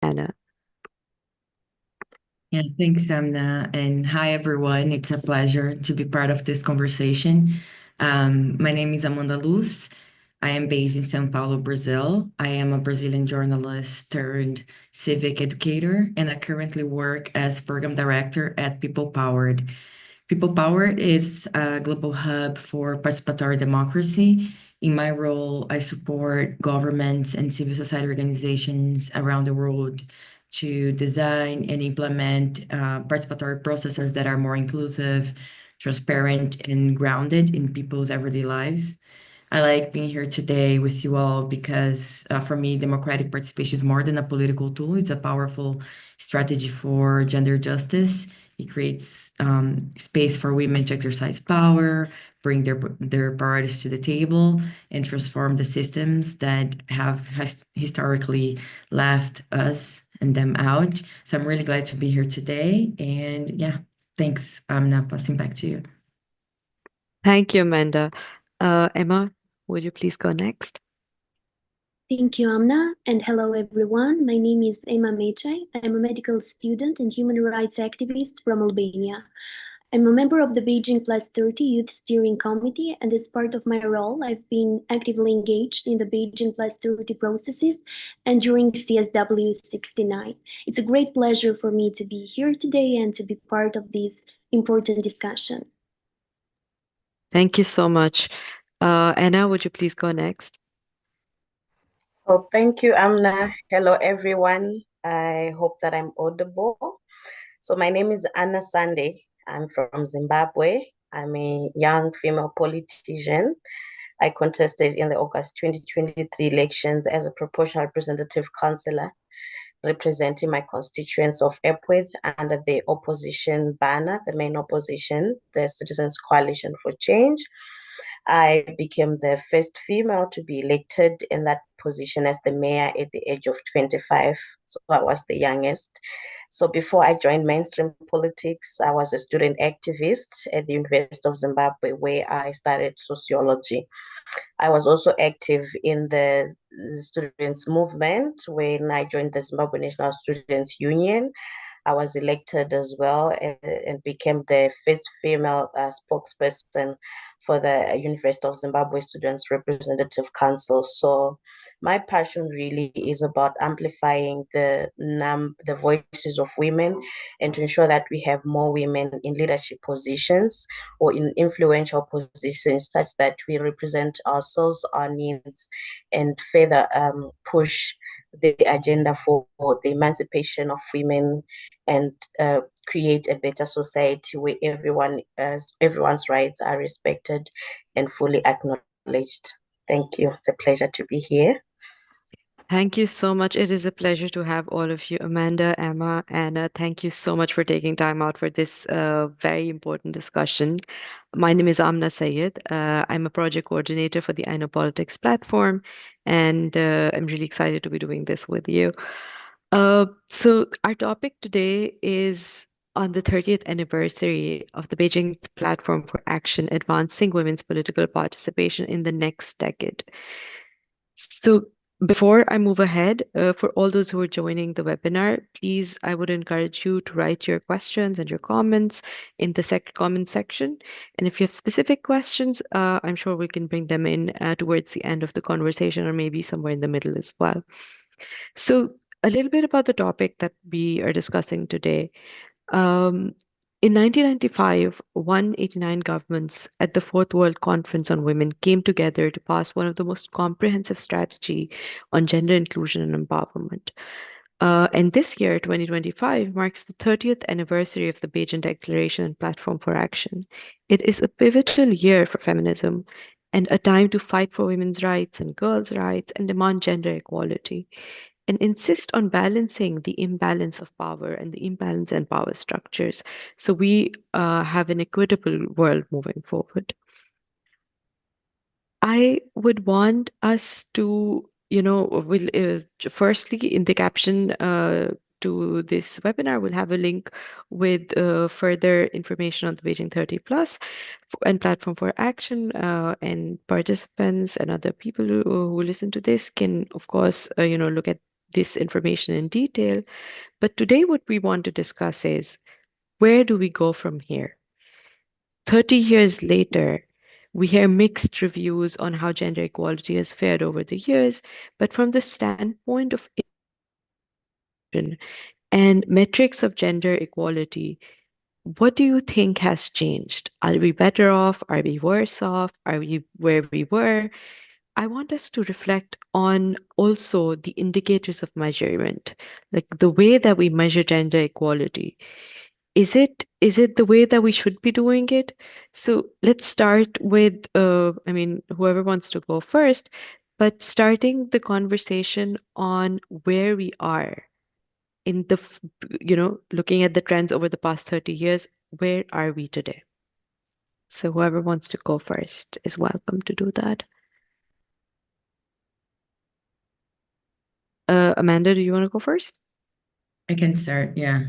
Anna. Yeah, thanks, Amna. And hi, everyone. It's a pleasure to be part of this conversation. My name is Amanda Luz. I am based in São Paulo, Brazil. I am a Brazilian journalist turned civic educator, and I currently work as program director at People Powered. People Powered is a global hub for participatory democracy. In my role, I support governments and civil society organizations around the world to design and implement participatory processes that are more inclusive, transparent, and grounded in people's everyday lives. I like being here today with you all because for me, democratic participation is more than a political tool. It's a powerful strategy for gender justice. It creates space for women to exercise power, bring their priorities to the table, and transform the systems that have historically left us and them out. So I'm really glad to be here today. And yeah, thanks. I'm now passing back to you. Thank you, Amanda. Emma, would you please go next? Thank you, Amna, and hello everyone. My name is Emma Mechai. I'm a medical student and human rights activist from Albania. I'm a member of the Beijing Plus 30 Youth Steering Committee, and as part of my role, I've been actively engaged in the Beijing Plus 30 processes and during CSW 69. It's a great pleasure for me to be here today and to be part of this important discussion. Thank you so much. Anna, would you please go next? Oh, thank you, Amna. Hello, everyone. I hope that I'm audible. So my name is Anna Sunday. I'm from Zimbabwe. I'm a young female politician. I contested in the August 2023 elections as a proportional representative councillor, representing my constituents of Epworth under the opposition banner, the main opposition, the Citizens Coalition for Change. I became the first female to be elected in that position as the mayor at the age of 25. So I was the youngest. So before I joined mainstream politics, I was a student activist at the University of Zimbabwe, where I studied sociology. I was also active in the students' movement when I joined the Zimbabwe National Students Union. I was elected as well and became the first female spokesperson for the University of Zimbabwe Students Representative Council. So my passion really is about amplifying the voices of women and to ensure that we have more women in leadership positions or in influential positions such that we represent ourselves, our needs, and further push the agenda for the emancipation of women and create a better society where everyone's rights are respected and fully acknowledged. Thank you. It's a pleasure to be here. Thank you so much. It is a pleasure to have all of you, Amanda, Emma, Anna. Thank you so much for taking time out for this very important discussion. My name is Amna Sayed. I'm a project coordinator for the iKNOW Politics platform, and I'm really excited to be doing this with you. So our topic today is on the 30th anniversary of the Beijing Platform for Action, Advancing Women's Political Participation in the Next Decade. So before I move ahead, for all those who are joining the webinar, please, I would encourage you to write your questions and your comments in the comment section. And if you have specific questions, I'm sure we can bring them in towards the end of the conversation or maybe somewhere in the middle as well. So a little bit about the topic that we are discussing today. Um, in 1995, 189 governments at the Fourth World Conference on Women came together to pass one of the most comprehensive strategy on gender inclusion and empowerment. And this year, 2025, marks the 30th anniversary of the Beijing Declaration and Platform for Action. It is a pivotal year for feminism and a time to fight for women's rights and girls' rights and demand gender equality and insist on balancing the imbalance of power and the imbalance in power structures. So we have an equitable world moving forward. I would want us to, firstly, in the caption to this webinar, we'll have a link with further information on the Beijing 30 Plus and Platform for Action, and participants and other people who listen to this can, of course, look at this information in detail. But today, what we want to discuss is, where do we go from here? 30 years later, we hear mixed reviews on how gender equality has fared over the years, but from the standpoint of and metrics of gender equality, what do you think has changed? Are we better off? Are we worse off? Are we where we were? I want us to reflect on also the indicators of measurement, like the way that we measure gender equality. Is it the way that we should be doing it? So let's start with I mean, whoever wants to go first, but starting the conversation on where we are in the looking at the trends over the past 30 years, where are we today? So whoever wants to go first is welcome to do that. Amanda, do you want to go first? I can start, yeah.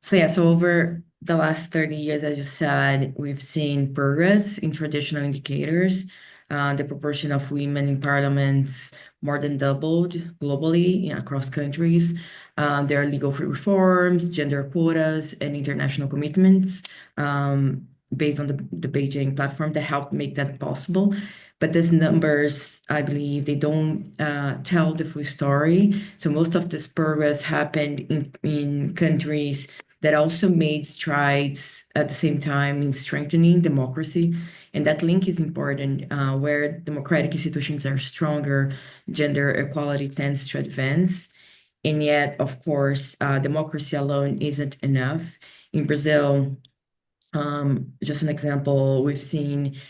So over the last 30 years, as you said, we've seen progress in traditional indicators. The proportion of women in parliaments more than doubled globally across countries. There are legal reforms, gender quotas, and international commitments based on the Beijing platform that helped make that possible. But these numbers, I believe, they don't tell the full story. So most of this progress happened in countries that also made strides at the same time in strengthening democracy. And that link is important. Where democratic institutions are stronger, gender equality tends to advance. And yet, of course, democracy alone isn't enough. In Brazil, just an example, we've seen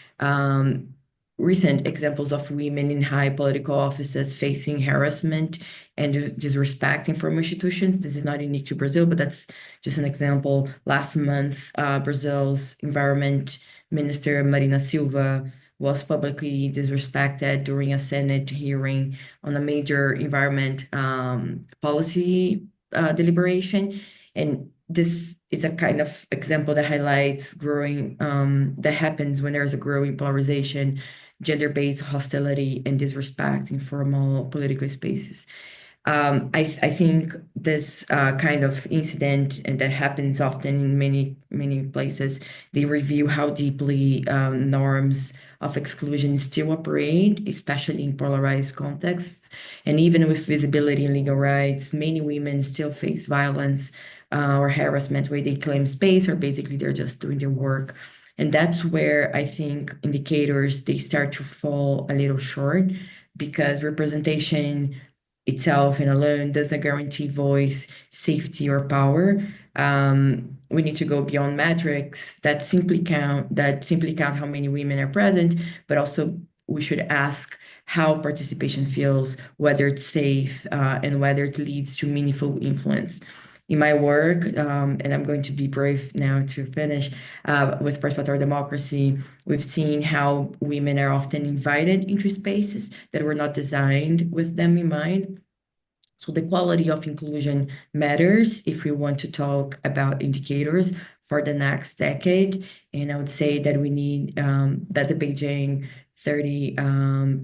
recent examples of women in high political offices facing harassment and disrespect in formal institutions. This is not unique to Brazil, but that's just an example. Last month, Brazil's Environment Minister Marina Silva was publicly disrespected during a Senate hearing on a major environment policy deliberation. And this is a kind of example that highlights growing that happens when there's a growing polarization, gender-based hostility, and disrespect in formal political spaces. I think this kind of incident, and that happens often in many places, they reveal how deeply norms of exclusion still operate, especially in polarized contexts. And even with visibility and legal rights, many women still face violence or harassment where they claim space, or basically they're just doing their work. And that's where I think indicators, they start to fall a little short, because representation itself and alone doesn't guarantee voice, safety, or power. We need to go beyond metrics that simply count how many women are present, but also we should ask how participation feels, whether it's safe, and whether it leads to meaningful influence. In my work, and I'm going to be brief now to finish, with participatory democracy, we've seen how women are often invited into spaces that were not designed with them in mind. So the quality of inclusion matters if we want to talk about indicators for the next decade. And I would say that we need that the Beijing 30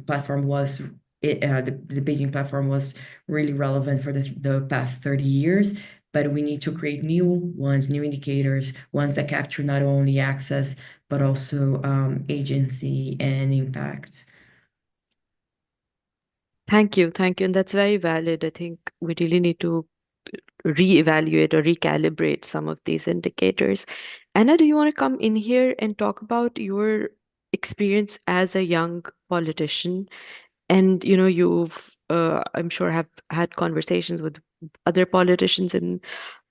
platform was the Beijing platform was really relevant for the past 30 years. But we need to create new ones, new indicators, ones that capture not only access, but also agency and impact. Thank you. Thank you. And that's very valid. I think we really need to reevaluate or recalibrate some of these indicators. Anna, do you want to come in here and talk about your experience as a young politician? And you've I'm sure have had conversations with other politicians in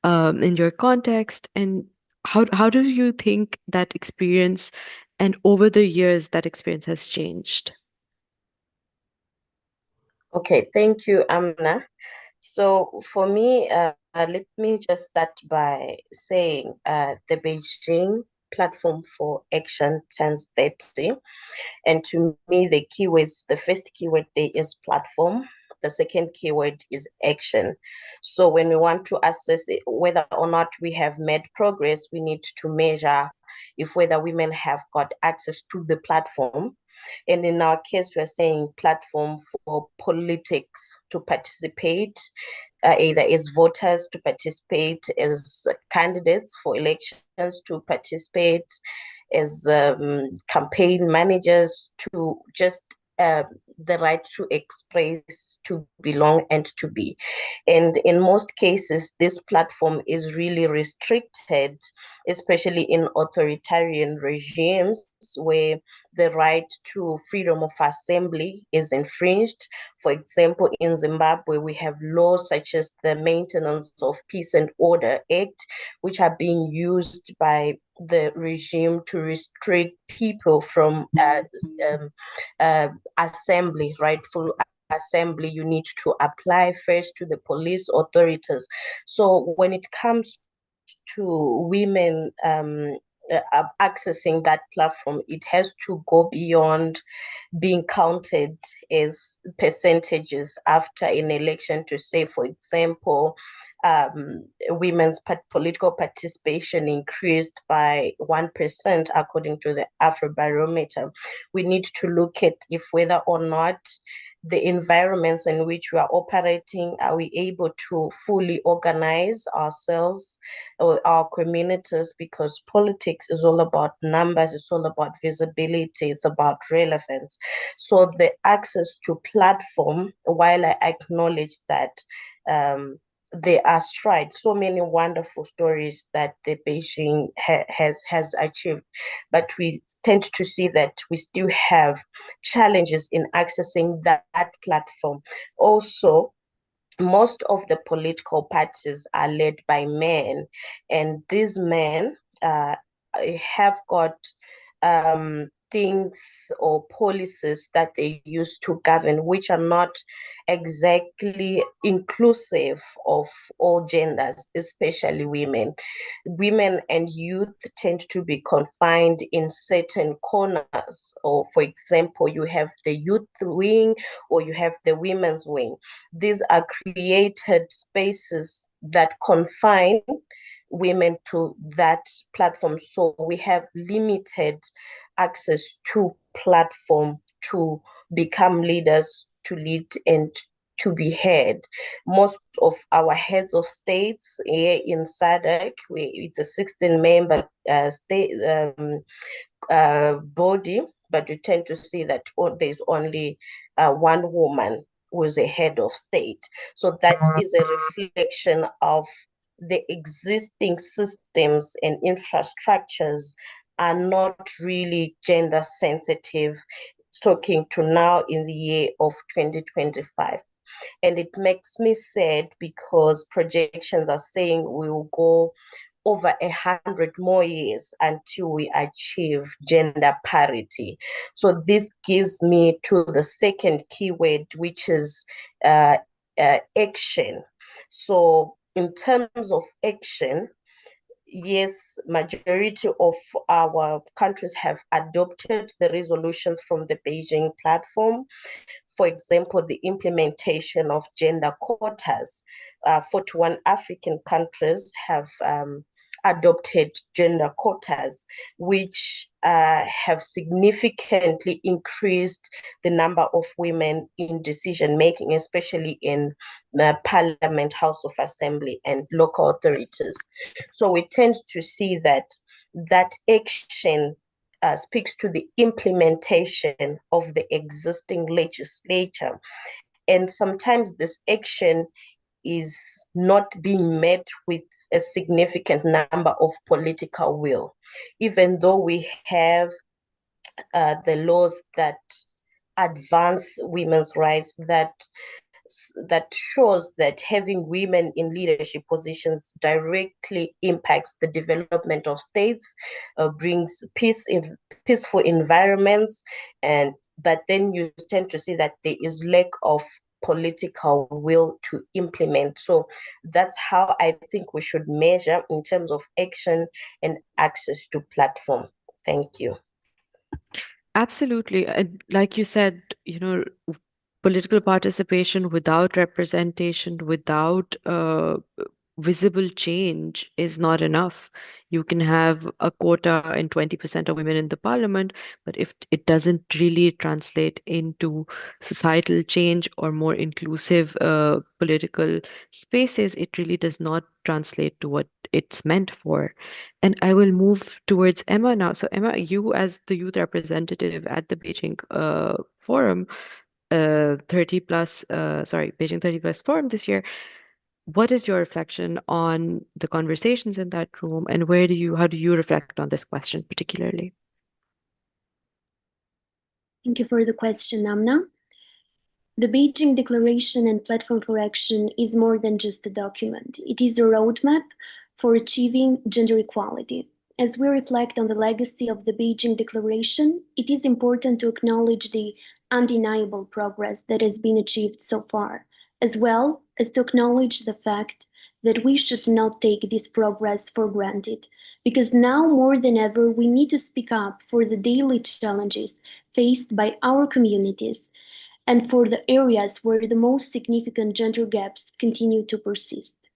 your context. And how do you think that experience and over the years that experience has changed? Okay, thank you, Amna. So for me, let me just start by saying the Beijing platform for action turns 30. And to me, the first keyword there is platform. The second keyword is action. So when we want to assess it, whether or not we have made progress, we need to measure if whether women have got access to the platform. And in our case, we're saying platform for politics to participate, either as voters, to participate as candidates for elections, to participate as campaign managers, to just the right to express, to belong, and to be. And in most cases, this platform is really restricted, especially in authoritarian regimes where the right to freedom of assembly is infringed. For example, in Zimbabwe, we have laws such as the Maintenance of Peace and Order Act, which are being used by the regime to restrict people from assembly, rightful assembly. You need to apply first to the police authorities. So when it comes to women accessing that platform, it has to go beyond being counted as percentages after an election to say, for example, women's political participation increased by 1% according to the Afrobarometer. We need to look at if whether or not the environments in which we are operating, are we able to fully organize ourselves or our communities, because politics is all about numbers, it's all about visibility, it's about relevance. So the access to platform, while I acknowledge that there are strides, so many wonderful stories that the Beijing has achieved, but we tend to see that we still have challenges in accessing that platform. Also, most of the political parties are led by men, and these men have got things or policies that they use to govern, which are not exactly inclusive of all genders, especially women. Women and youth tend to be confined in certain corners. Or, for example, you have the youth wing or you have the women's wing. These are created spaces that confine women to that platform. So we have limited access to platform to become leaders, to lead, and to be heard. Most of our heads of states here in SADC, it's a 16-member state body, but you tend to see that there's only one woman who is a head of state. So that is a reflection of the existing systems and infrastructures are not really gender sensitive, talking to now in the year of 2025. And it makes me sad because projections are saying we will go over 100 more years until we achieve gender parity. So this gives me to the second keyword, which is action. So in terms of action, yes, majority of our countries have adopted the resolutions from the Beijing platform. For example, the implementation of gender quotas. 41 African countries have adopted gender quotas, which have significantly increased the number of women in decision making, especially in Parliament, House of Assembly, and local authorities. So we tend to see that action speaks to the implementation of the existing legislature. And sometimes this action is not being met with a significant number of political will, even though we have the laws that advance women's rights, that shows that having women in leadership positions directly impacts the development of states, brings peaceful environments, and but then you tend to see that there is lack of political will to implement. So that's how I think we should measure in terms of action and access to platform. Thank you. Absolutely. And like you said, political participation without representation, without visible change is not enough. You can have a quota and 20% of women in the parliament, but if it doesn't really translate into societal change or more inclusive political spaces, it really does not translate to what it's meant for. And I will move towards Emma now. So, Emma, you as the youth representative at the Beijing Forum, 30 plus, Beijing 30 plus Forum this year, what is your reflection on the conversations in that room, and how do you reflect on this question particularly? Thank you for the question, Amna. The Beijing Declaration and Platform for Action is more than just a document. It is a roadmap for achieving gender equality. As we reflect on the legacy of the Beijing Declaration, it is important to acknowledge the undeniable progress that has been achieved so far, as well as to acknowledge the fact that we should not take this progress for granted, because now more than ever we need to speak up for the daily challenges faced by our communities and for the areas where the most significant gender gaps continue to persist.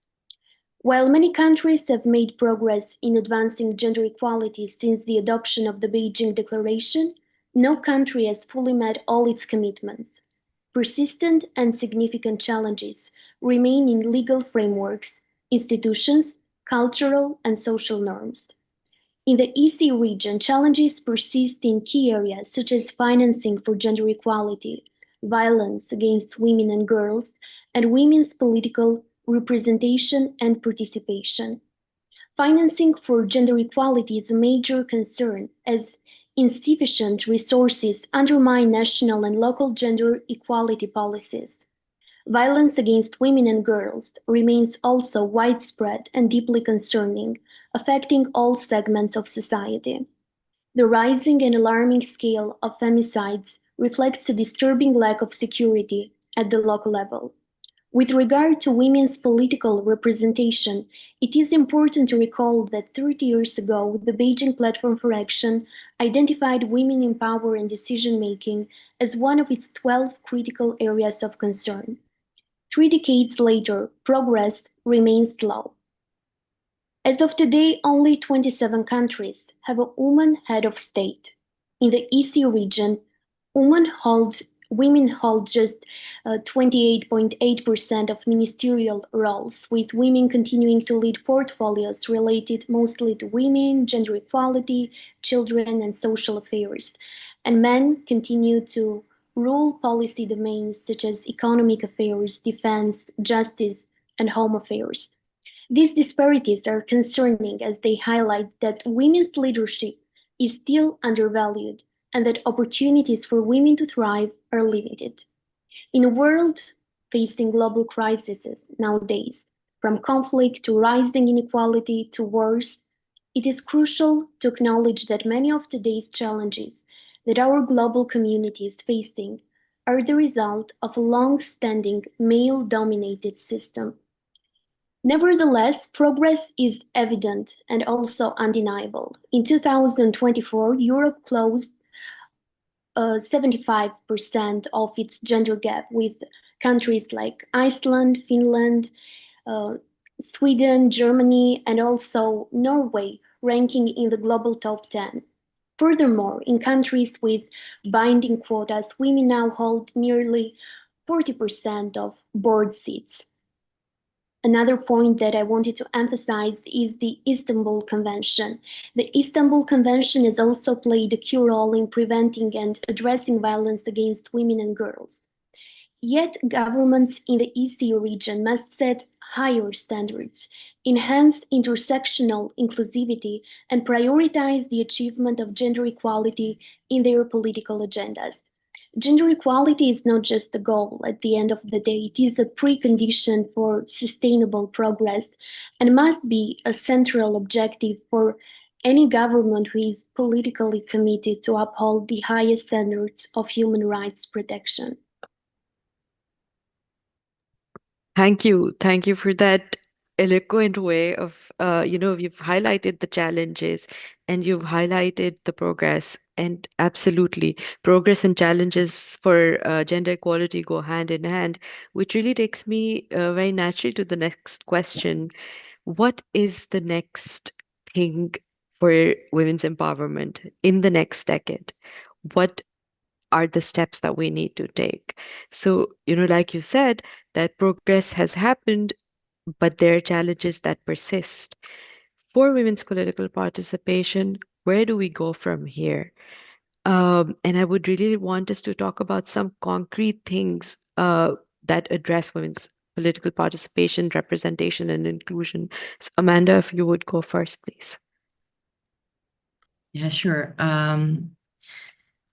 While many countries have made progress in advancing gender equality since the adoption of the Beijing Declaration, no country has fully met all its commitments. Persistent and significant challenges remain in legal frameworks, institutions, cultural and social norms. In the EC region, challenges persist in key areas such as financing for gender equality, violence against women and girls, and women's political representation and participation. Financing for gender equality is a major concern as insufficient resources undermine national and local gender equality policies. Violence against women and girls remains also widespread and deeply concerning, affecting all segments of society. The rising and alarming scale of femicides reflects a disturbing lack of security at the local level. With regard to women's political representation, it is important to recall that 30 years ago, the Beijing Platform for Action identified women in power and decision making as one of its 12 critical areas of concern. 3 decades later, progress remains slow. As of today, only 27 countries have a woman head of state. In the EC region, women hold just 28.8% of ministerial roles, with women continuing to lead portfolios related mostly to women, gender equality, children, and social affairs. And men continue to rule policy domains such as economic affairs, defense, justice, and home affairs. These disparities are concerning as they highlight that women's leadership is still undervalued and that opportunities for women to thrive are limited. In a world facing global crises nowadays, from conflict to rising inequality to wars, it is crucial to acknowledge that many of today's challenges that our global community is facing are the result of a long-standing male-dominated system. Nevertheless, progress is evident and also undeniable. In 2024, Europe closed 75% of its gender gap, with countries like Iceland, Finland, uh, Sweden, Germany, and also Norway ranking in the global top 10. Furthermore, in countries with binding quotas, women now hold nearly 40% of board seats. Another point that I wanted to emphasize is the Istanbul Convention. The Istanbul Convention has also played a key role in preventing and addressing violence against women and girls. Yet governments in the EC region must set higher standards, enhance intersectional inclusivity, and prioritize the achievement of gender equality in their political agendas. Gender equality is not just a goal at the end of the day, it is a precondition for sustainable progress and must be a central objective for any government who is politically committed to uphold the highest standards of human rights protection. Thank you. Thank you for that eloquent way of, you've highlighted the challenges and you've highlighted the progress And absolutely, progress and challenges for gender equality go hand in hand, which really takes me very naturally to the next question. What is the next thing for women's empowerment in the next decade? What are the steps that we need to take? So, like you said, that progress has happened, but there are challenges that persist. For women's political participation, where do we go from here? And I would really want us to talk about some concrete things that address women's political participation, representation, and inclusion. So, Amanda, if you would go first, please. Yeah, sure.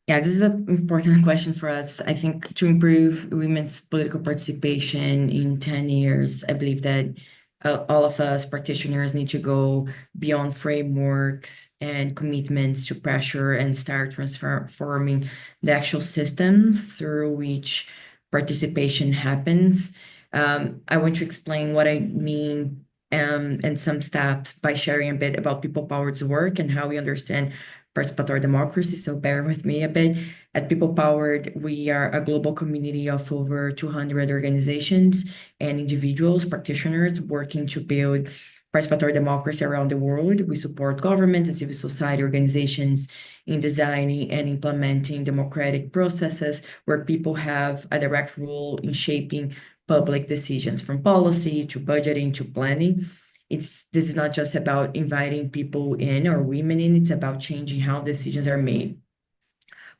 Yeah, this is an important question for us. I think to improve women's political participation in 10 years, I believe that all of us practitioners need to go beyond frameworks and commitments to pressure and start transforming the actual systems through which participation happens. I want to explain what I mean and some steps by sharing a bit about people powered's work and how we understand participatory democracy, so bear with me a bit. At People Powered, we are a global community of over 200 organizations and individuals, practitioners working to build participatory democracy around the world. We support governments and civil society organizations in designing and implementing democratic processes where people have a direct role in shaping public decisions, from policy to budgeting to planning. This is not just about inviting people in or women in, it's about changing how decisions are made.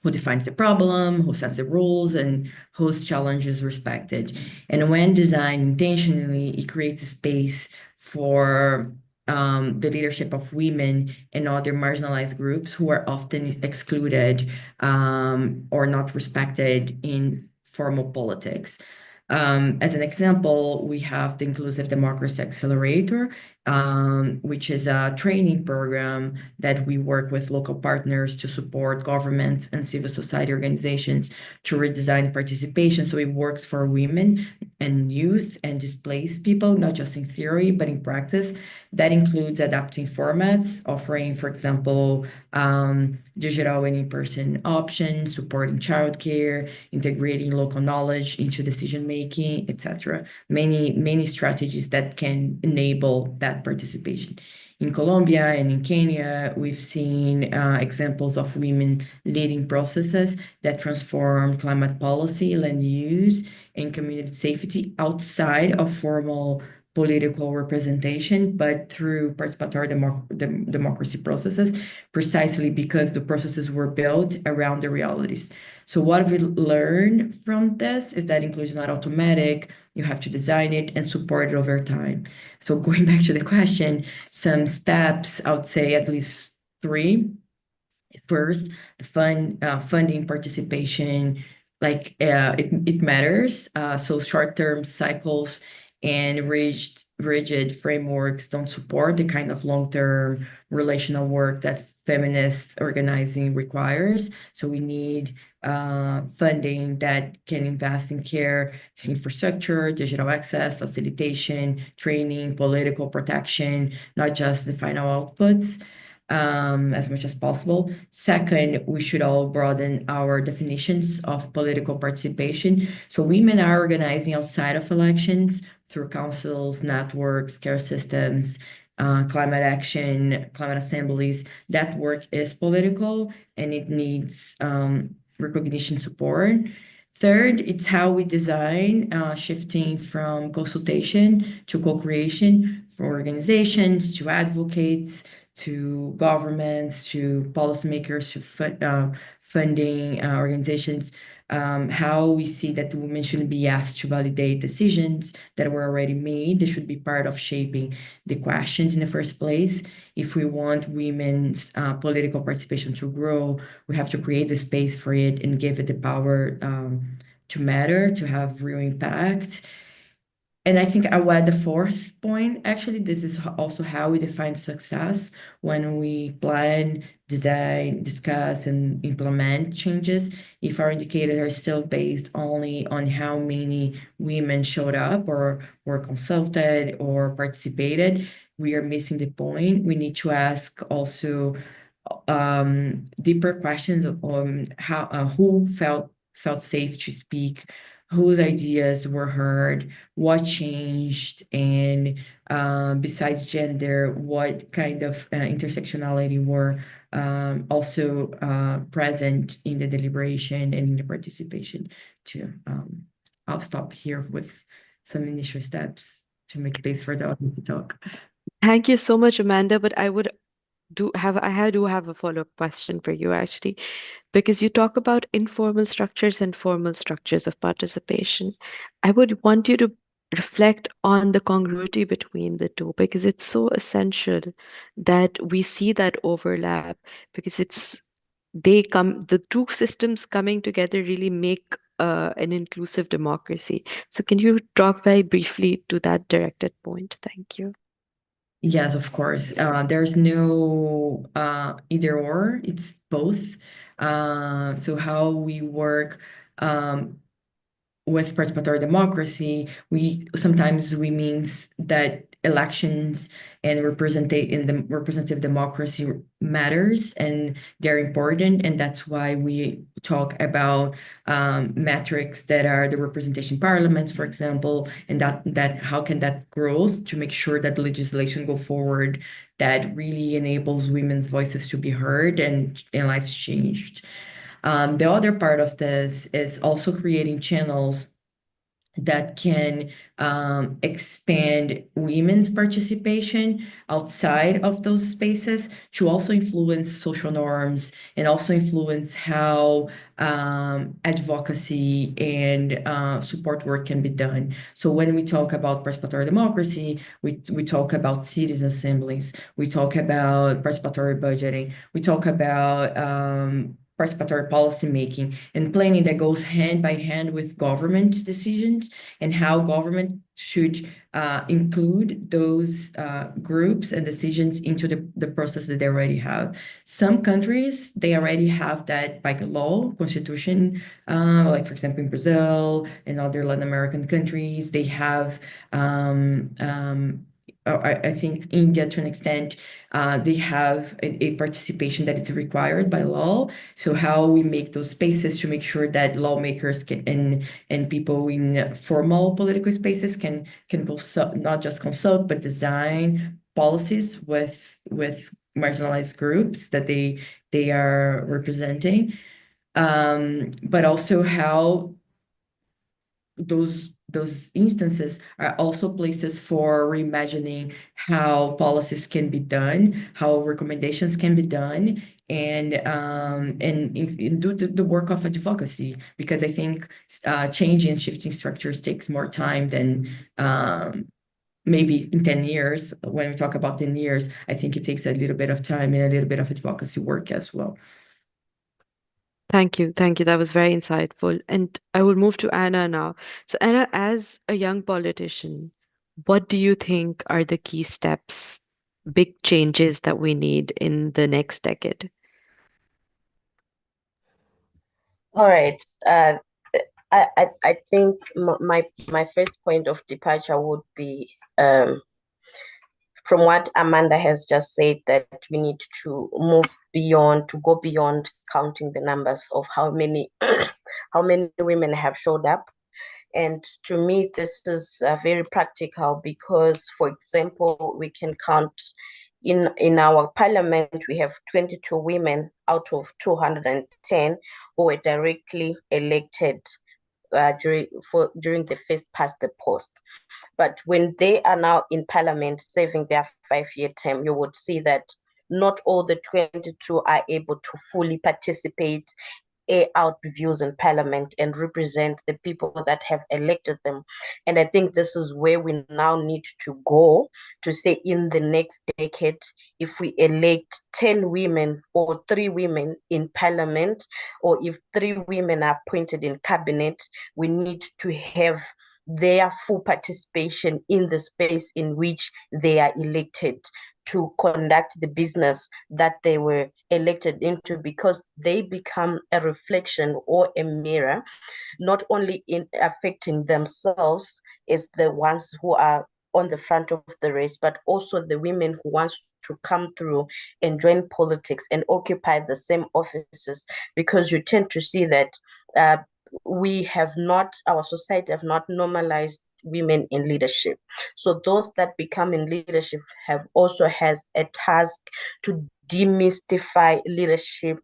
Who defines the problem, who sets the rules, and whose challenge is respected. And when designed intentionally, it creates a space for the leadership of women and other marginalized groups who are often excluded or not respected in formal politics. As an example, we have the Inclusive Democracy Accelerator, which is a training program that we work with local partners to support governments and civil society organizations to redesign participation so it works for women and youth and displaced people, not just in theory, but in practice. That includes adapting formats, offering, for example, digital and in-person options, supporting childcare, integrating local knowledge into decision making, etc. Many strategies that can enable that participation. In Colombia and in Kenya, we've seen examples of women leading processes that transform climate policy, land use, and community safety outside of formal political representation, but through participatory democracy processes, precisely because the processes were built around the realities. So what we learned from this is that inclusion is not automatic. You have to design it and support it over time. So going back to the question, some steps, I would say at least three. First, the funding participation, it matters. So short-term cycles and rigid frameworks don't support the kind of long-term relational work that feminist organizing requires. So we need funding that can invest in care, infrastructure, digital access, facilitation, training, political protection, not just the final outputs as much as possible. Second, we should all broaden our definitions of political participation. So women are organizing outside of elections through councils, networks, care systems, climate action, climate assemblies. That work is political and it needs recognition support. Third, it's how we design, shifting from consultation to co-creation for organizations, to advocates, to governments, to policymakers, to funding organizations, how we see that women shouldn't be asked to validate decisions that were already made. They should be part of shaping the questions in the first place. If we want women's political participation to grow, we have to create the space for it and give it the power to matter, to have real impact. And I think I will add the fourth point. Actually, this is also how we define success when we plan, design, discuss, and implement changes. If our indicators are still based only on how many women showed up or were consulted or participated, we are missing the point. We need to ask also deeper questions on how who felt safe to speak, whose ideas were heard, what changed, and besides gender, what kind of intersectionality were also present in the deliberation and in the participation too. I'll stop here with some initial steps to make space for the audience to talk. Thank you so much, Amanda. But I do have a follow-up question for you actually, because you talk about informal structures and formal structures of participation. I would want you to reflect on the congruity between the two, because it's so essential that we see that overlap, because the two systems coming together really make an inclusive democracy. So can you talk very briefly to that directed point? Thank you. Yes, of course. There's no either or, it's both. So how we work with participatory democracy, we means that elections and the representative democracy matters and they're important, and that's why we talk about metrics that are the representation parliaments, for example, and that how can that growth to make sure that the legislation go forward that really enables women's voices to be heard and lives changed. The other part of this is also creating channels that can expand women's participation outside of those spaces to also influence social norms and also influence how advocacy and support work can be done. So when we talk about participatory democracy, we talk about citizen assemblies, we talk about participatory budgeting, we talk about participatory policy making and planning that goes hand by hand with government decisions and how government should include those groups and decisions into the process that they already have. Some countries, they already have that by law, constitution, like for example in Brazil and other Latin American countries, they have I think India, to an extent, they have a participation that is required by law. So how we make those spaces to make sure that lawmakers and people in formal political spaces can consult, not just consult, but design policies with marginalized groups that they are representing. But also how those instances are also places for reimagining how policies can be done, how recommendations can be done, and do the work of advocacy, because I think changing and shifting structures takes more time than maybe in 10 years. When we talk about 10 years, I think it takes a little bit of time and a little bit of advocacy work as well. Thank you. Thank you. That was very insightful. And I will move to Anna now. So, Anna, as a young politician, what do you think are the key steps, big changes that we need in the next decade? All right. I think my first point of departure would be from what Amanda has just said, that we need to go beyond counting the numbers of how many how many women have showed up. And to me, this is very practical because, for example, we can count in our parliament, we have 22 women out of 210 who were directly elected during the first past the post. But when they are now in parliament serving their 5-year term, you would see that not all the 22 are able to fully participate, air out views in parliament and represent the people that have elected them. And I think this is where we now need to go to say in the next decade, if we elect 10 women or 3 women in parliament, or if 3 women are appointed in cabinet, we need to have their full participation in the space in which they are elected to conduct the business that they were elected into, because they become a reflection or a mirror, not only in affecting themselves as the ones who are on the front of the race, but also the women who wants to come through and join politics and occupy the same offices, because you tend to see that our society have not normalized women in leadership. So those that become in leadership have also has a task to demystify leadership,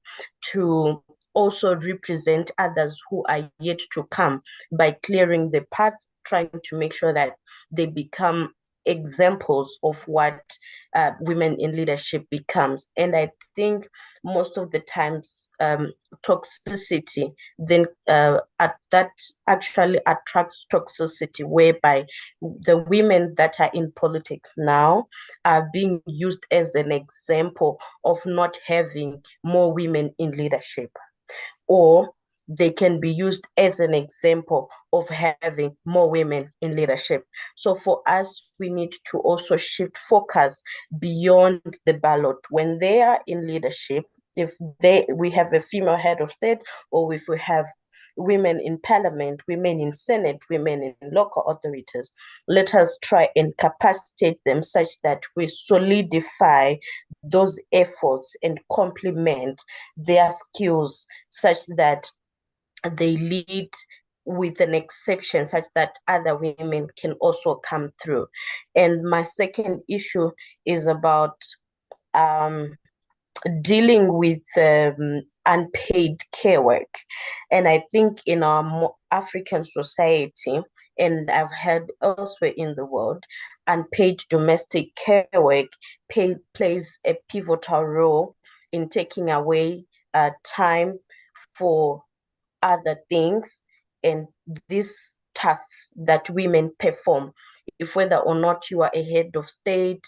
to also represent others who are yet to come by clearing the path, trying to make sure that they become examples of what women in leadership becomes. And I think most of the times toxicity then that actually attracts toxicity, whereby the women that are in politics now are being used as an example of not having more women in leadership, or they can be used as an example of having more women in leadership. So for us, we need to also shift focus beyond the ballot. When they are in leadership, if we have a female head of state, or if we have women in parliament, women in senate, women in local authorities, let us try and capacitate them such that we solidify those efforts and complement their skills, such that they lead with an exception, such that other women can also come through. And my second issue is about dealing with unpaid care work. And I think in our African society, and I've heard elsewhere in the world, unpaid domestic care work plays a pivotal role in taking away time for other things, and these tasks that women perform, if whether or not you are a head of state,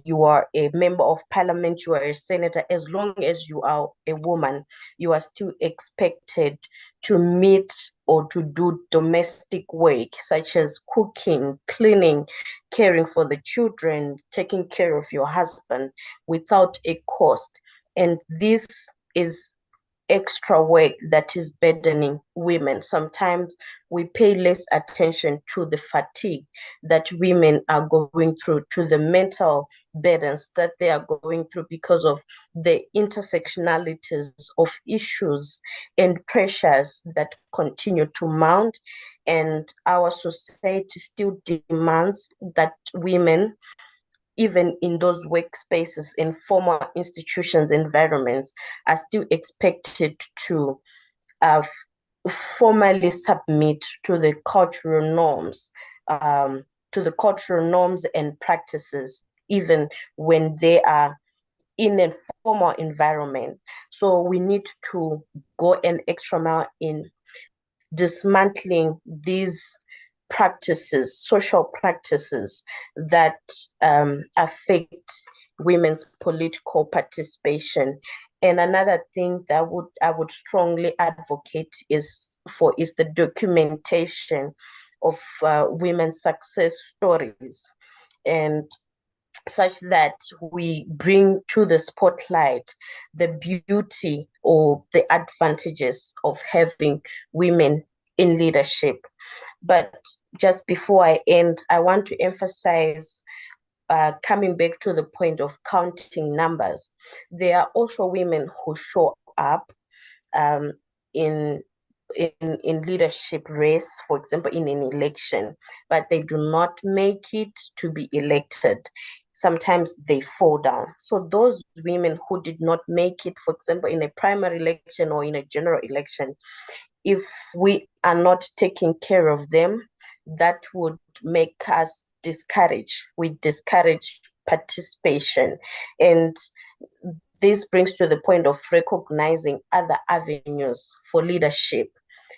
you are a member of parliament, you are a senator, as long as you are a woman, you are still expected to meet or to do domestic work, such as cooking, cleaning, caring for the children, taking care of your husband, without a cost. And this is extra work that is burdening women. Sometimes we pay less attention to the fatigue that women are going through, to the mental burdens that they are going through, because of the intersectionalities of issues and pressures that continue to mount. And our society still demands that women, even in those workspaces, in formal institutions, environments, are still expected to formally submit to the cultural norms and practices, even when they are in a formal environment. So we need to go an extra mile in dismantling these practices, social practices that affect women's political participation. And another thing that I would strongly advocate is the documentation of women's success stories, and such that we bring to the spotlight the beauty or the advantages of having women in leadership. But just before I end, I want to emphasize, coming back to the point of counting numbers, there are also women who show up um, in in leadership race, for example, in an election, but they do not make it to be elected. Sometimes they fall down. So those women who did not make it, for example, in a primary election or in a general election, if we are not taking care of them, that would make us discourage. We discourage participation. And this brings to the point of recognizing other avenues for leadership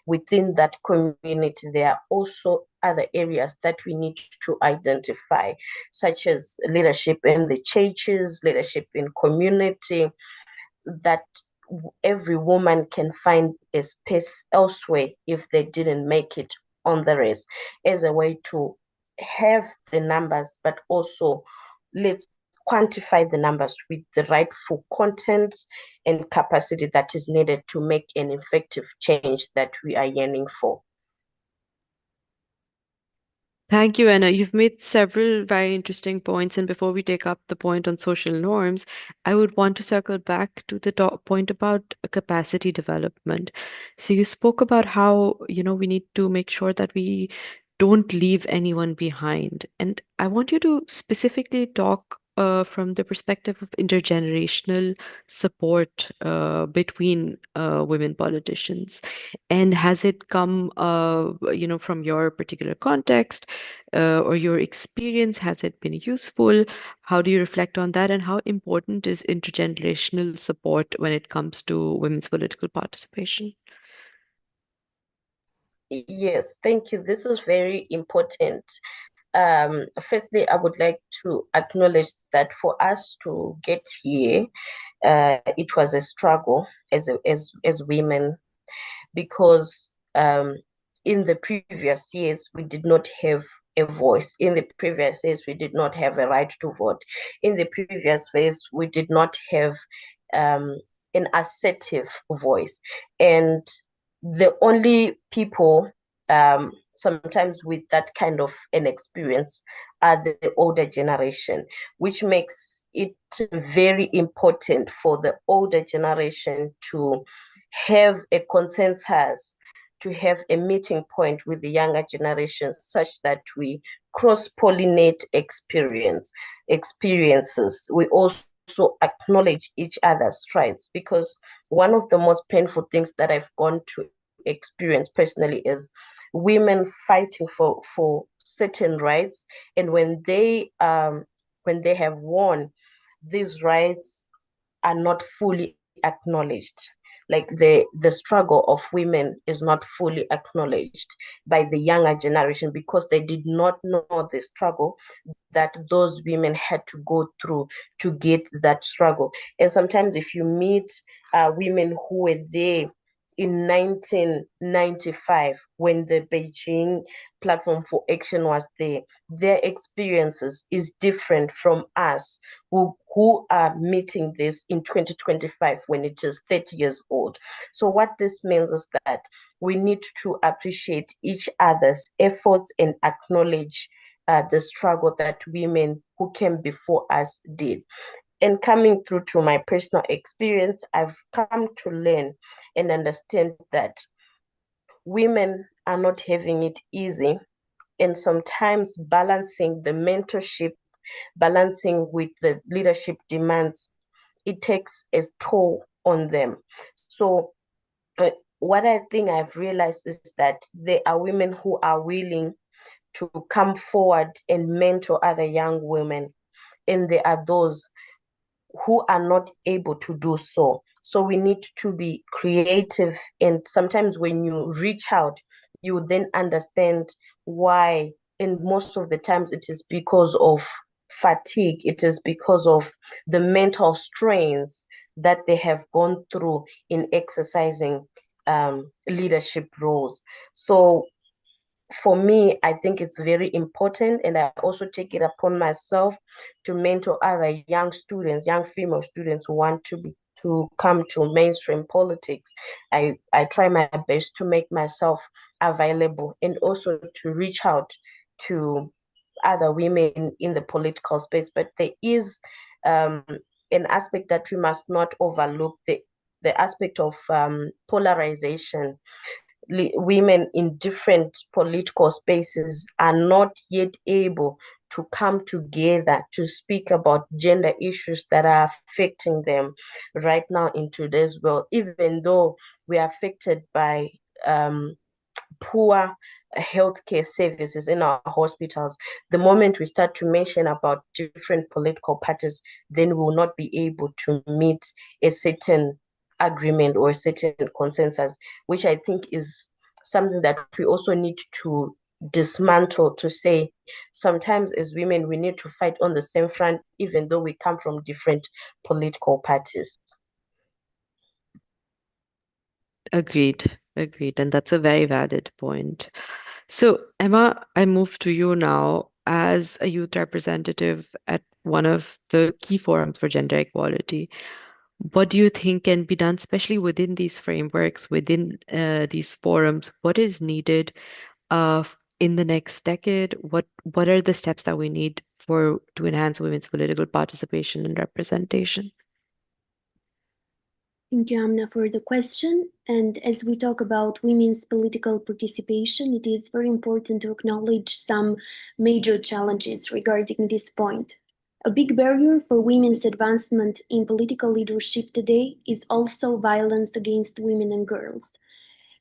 within that community. There are also other areas that we need to identify, such as leadership in the churches, leadership in community, that every woman can find a space elsewhere if they didn't make it on the race, as a way to have the numbers, but also let's quantify the numbers with the rightful content and capacity that is needed to make an effective change that we are yearning for. Thank you, Anna. You've made several very interesting points. And before we take up the point on social norms, I would want to circle back to the point about capacity development. So you spoke about how, we need to make sure that we don't leave anyone behind. And I want you to specifically talk from the perspective of intergenerational support between women politicians. And has it come, from your particular context? Or your experience? Has it been useful? How do you reflect on that? And how important is intergenerational support when it comes to women's political participation? Yes, thank you. This is very important. Firstly, I would like to acknowledge that for us to get here, it was a struggle as women, because in the previous years we did not have a voice. In the previous years we did not have a right to vote. In the previous years we did not have an assertive voice, and the only people sometimes with that kind of an experience are the older generation, which makes it very important for the older generation to have a consensus, to have a meeting point with the younger generations, such that we cross-pollinate experiences. We also acknowledge each other's strides, because one of the most painful things that I've gone to experience personally is women fighting for certain rights, and when they have won, these rights are not fully acknowledged. Like the struggle of women is not fully acknowledged by the younger generation, because they did not know the struggle that those women had to go through to get that struggle. And sometimes if you meet women who were there in 1995 when the Beijing Platform for Action was there, their experiences is different from us who are meeting this in 2025 when it is 30 years old. So what this means is that we need to appreciate each other's efforts and acknowledge the struggle that women who came before us did. And coming through to my personal experience, I've come to learn and understand that women are not having it easy, and sometimes balancing the mentorship, balancing with the leadership demands, it takes a toll on them. So what I think I've realized is that there are women who are willing to come forward and mentor other young women, and there are those who are not able to do so. So we need to be creative. And sometimes when you reach out, you then understand why. And most of the times it is because of fatigue, it is because of the mental strains that they have gone through in exercising leadership roles. So for me, I think it's very important, and I also take it upon myself to mentor other young students, young female students who want to come to mainstream politics. I try my best to make myself available, and also to reach out to other women in the political space. But there is an aspect that we must not overlook, the aspect of polarization. Women in different political spaces are not yet able to come together to speak about gender issues that are affecting them right now in today's world, even though we are affected by poor healthcare services in our hospitals. The moment we start to mention about different political parties, then we will not be able to meet a certain agreement or a certain consensus, which I think is something that we also need to dismantle, to say sometimes as women we need to fight on the same front even though we come from different political parties. Agreed. Agreed. And that's a very valid point. So, Emma, I move to you now as a youth representative at one of the key forums for gender equality. What do you think can be done, especially within these frameworks, within these forums? What is needed in the next decade? What are the steps that we need to enhance women's political participation and representation? Thank you, Amna, for the question. And as we talk about women's political participation, it is very important to acknowledge some major challenges regarding this point. A big barrier for women's advancement in political leadership today is also violence against women and girls.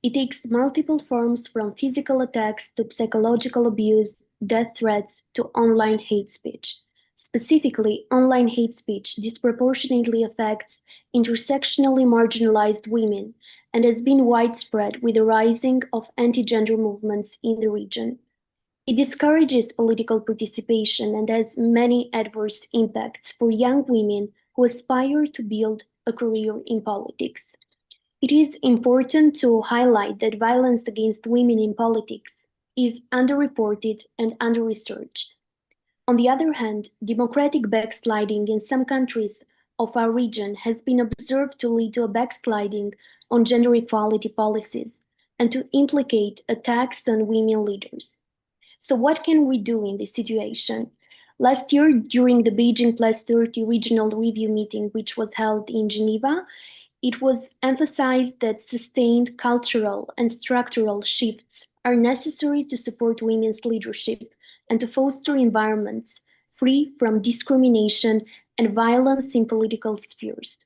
It takes multiple forms, from physical attacks to psychological abuse, death threats to online hate speech. Specifically, online hate speech disproportionately affects intersectionally marginalized women and has been widespread with the rising of anti-gender movements in the region. It discourages political participation and has many adverse impacts for young women who aspire to build a career in politics. It is important to highlight that violence against women in politics is underreported and under-researched. On the other hand, democratic backsliding in some countries of our region has been observed to lead to a backsliding on gender equality policies and to implicate attacks on women leaders. So what can we do in this situation? Last year, during the Beijing Plus 30 regional review meeting, which was held in Geneva, it was emphasized that sustained cultural and structural shifts are necessary to support women's leadership and to foster environments free from discrimination and violence in political spheres.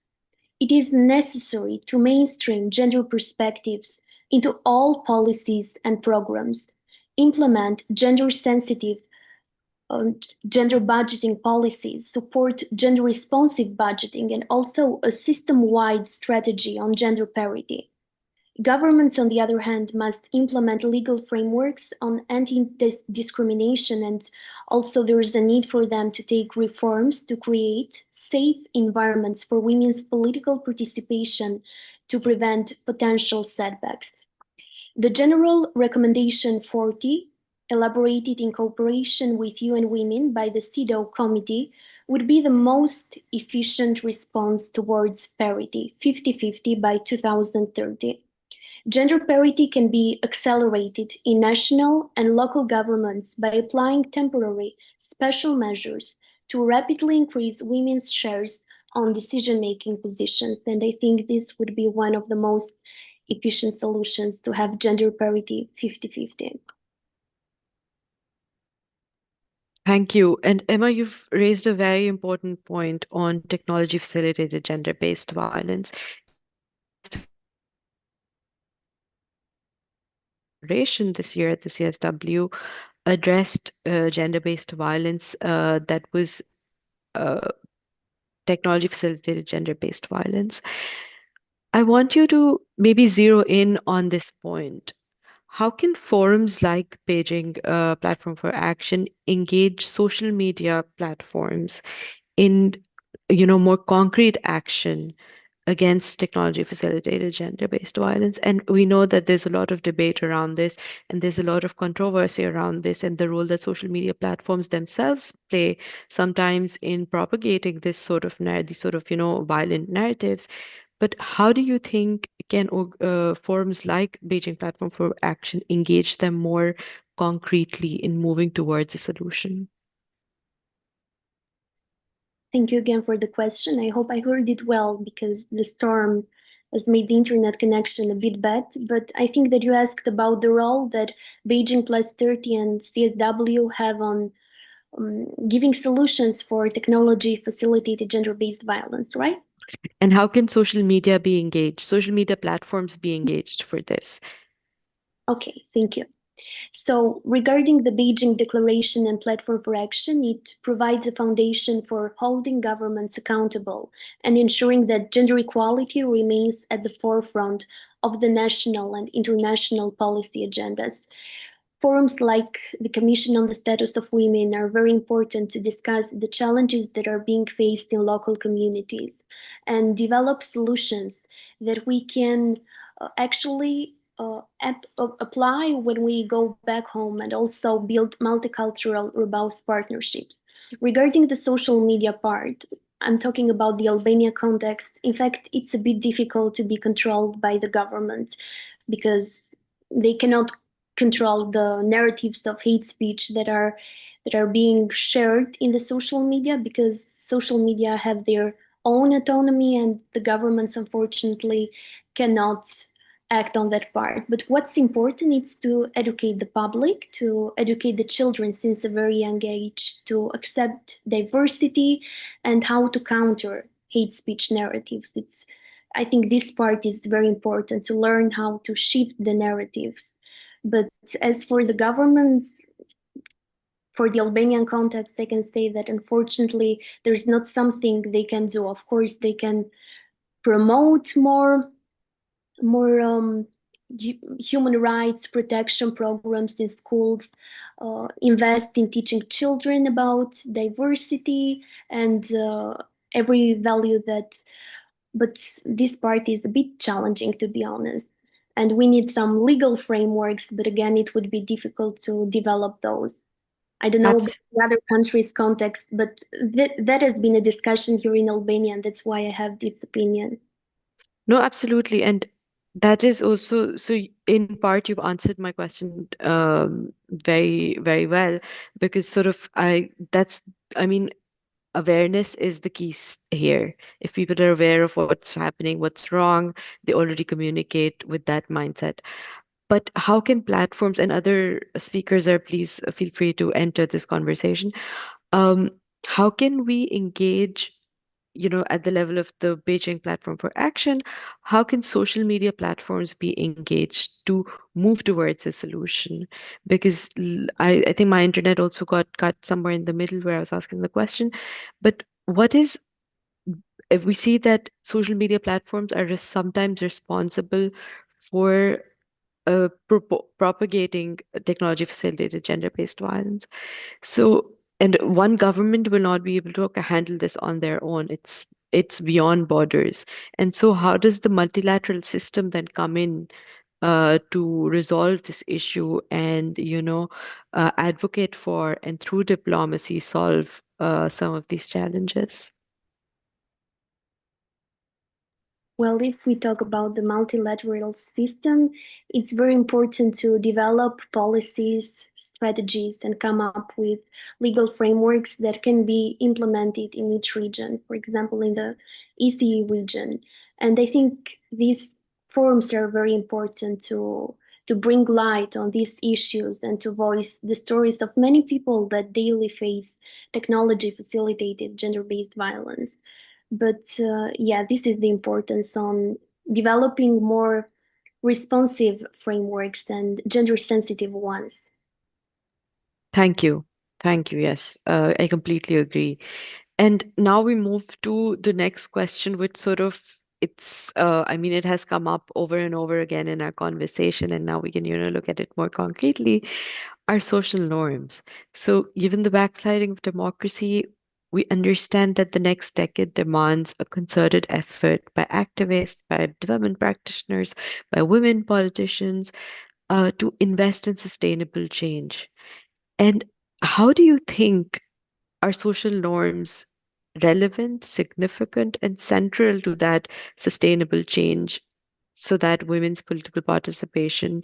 It is necessary to mainstream gender perspectives into all policies and programs, implement gender-sensitive gender budgeting policies, support gender responsive budgeting, and also a system-wide strategy on gender parity. Governments, on the other hand, must implement legal frameworks on anti-discrimination, and also there is a need for them to take reforms to create safe environments for women's political participation to prevent potential setbacks. The General Recommendation 40, elaborated in cooperation with UN Women by the CEDAW Committee, would be the most efficient response towards parity, 50-50 by 2030. Gender parity can be accelerated in national and local governments by applying temporary special measures to rapidly increase women's shares on decision-making positions. And I think this would be one of the most efficient solutions to have gender parity 50-50. Thank you. And Emma, you've raised a very important point on technology facilitated gender-based violence. This year at the CSW addressed gender-based violence that was technology facilitated gender-based violence. I want you to maybe zero in on this point. How can forums like Beijing Platform for Action engage social media platforms in, more concrete action against technology facilitated gender-based violence? And we know that there's a lot of debate around this, and there's a lot of controversy around this, and the role that social media platforms themselves play sometimes in propagating these sort of violent narratives. But how do you think can forums like Beijing Platform for Action engage them more concretely in moving towards a solution? Thank you again for the question. I hope I heard it well, because the storm has made the internet connection a bit bad. But I think that you asked about the role that Beijing Plus 30 and CSW have on giving solutions for technology facilitated gender-based violence, right? And how can social media be engaged, social media platforms be engaged for this? Okay, thank you. So regarding the Beijing Declaration and Platform for Action, it provides a foundation for holding governments accountable and ensuring that gender equality remains at the forefront of the national and international policy agendas. Forums like the Commission on the Status of Women are very important to discuss the challenges that are being faced in local communities and develop solutions that we can actually apply when we go back home, and also build multicultural, robust partnerships. Regarding the social media part, I'm talking about the Albania context. In fact, it's a bit difficult to be controlled by the government, because they cannot control the narratives of hate speech that are being shared in the social media, because social media have their own autonomy and the governments unfortunately cannot act on that part. But what's important is to educate the public, to educate the children since a very young age, to accept diversity and how to counter hate speech narratives. I think this part is very important, to learn how to shift the narratives. But as for the governments, for the Albanian context, I can say that unfortunately there's not something they can do. Of course, they can promote more human rights protection programs in schools, invest in teaching children about diversity and every value that. But this part is a bit challenging, to be honest. And we need some legal frameworks, but again, it would be difficult to develop those. I don't know about the other countries' context, but that has been a discussion here in Albania, and that's why I have this opinion. No, absolutely. And that is also, so in part, you've answered my question very, very well, because sort of I mean, awareness is the key here. If people are aware of what's happening, what's wrong, they already communicate with that mindset. But how can platforms, and other speakers are, please feel free to enter this conversation. Um, how can we engage, at the level of the Beijing Platform for Action, how can social media platforms be engaged to move towards a solution? Because I think my internet also got cut somewhere in the middle where I was asking the question. But what is, if we see that social media platforms are sometimes responsible for propagating technology facilitated gender-based violence. So, and one government will not be able to handle this on their own. It's beyond borders. And so, how does the multilateral system then come in to resolve this issue and, advocate for and through diplomacy solve some of these challenges? Well, if we talk about the multilateral system, it's very important to develop policies, strategies, and come up with legal frameworks that can be implemented in each region, for example, in the ECE region. And I think these forums are very important to bring light on these issues and to voice the stories of many people that daily face technology facilitated gender-based violence. But yeah, this is the importance on developing more responsive frameworks and gender sensitive ones. Thank you. Thank you. Yes, I completely agree. And now we move to the next question, which sort of, I mean, it has come up over and over again in our conversation, and now we can, look at it more concretely, our social norms. So, given the backsliding of democracy, we understand that the next decade demands a concerted effort by activists, by development practitioners, by women politicians, to invest in sustainable change. And how do you think are social norms relevant, significant, and central to that sustainable change so that women's political participation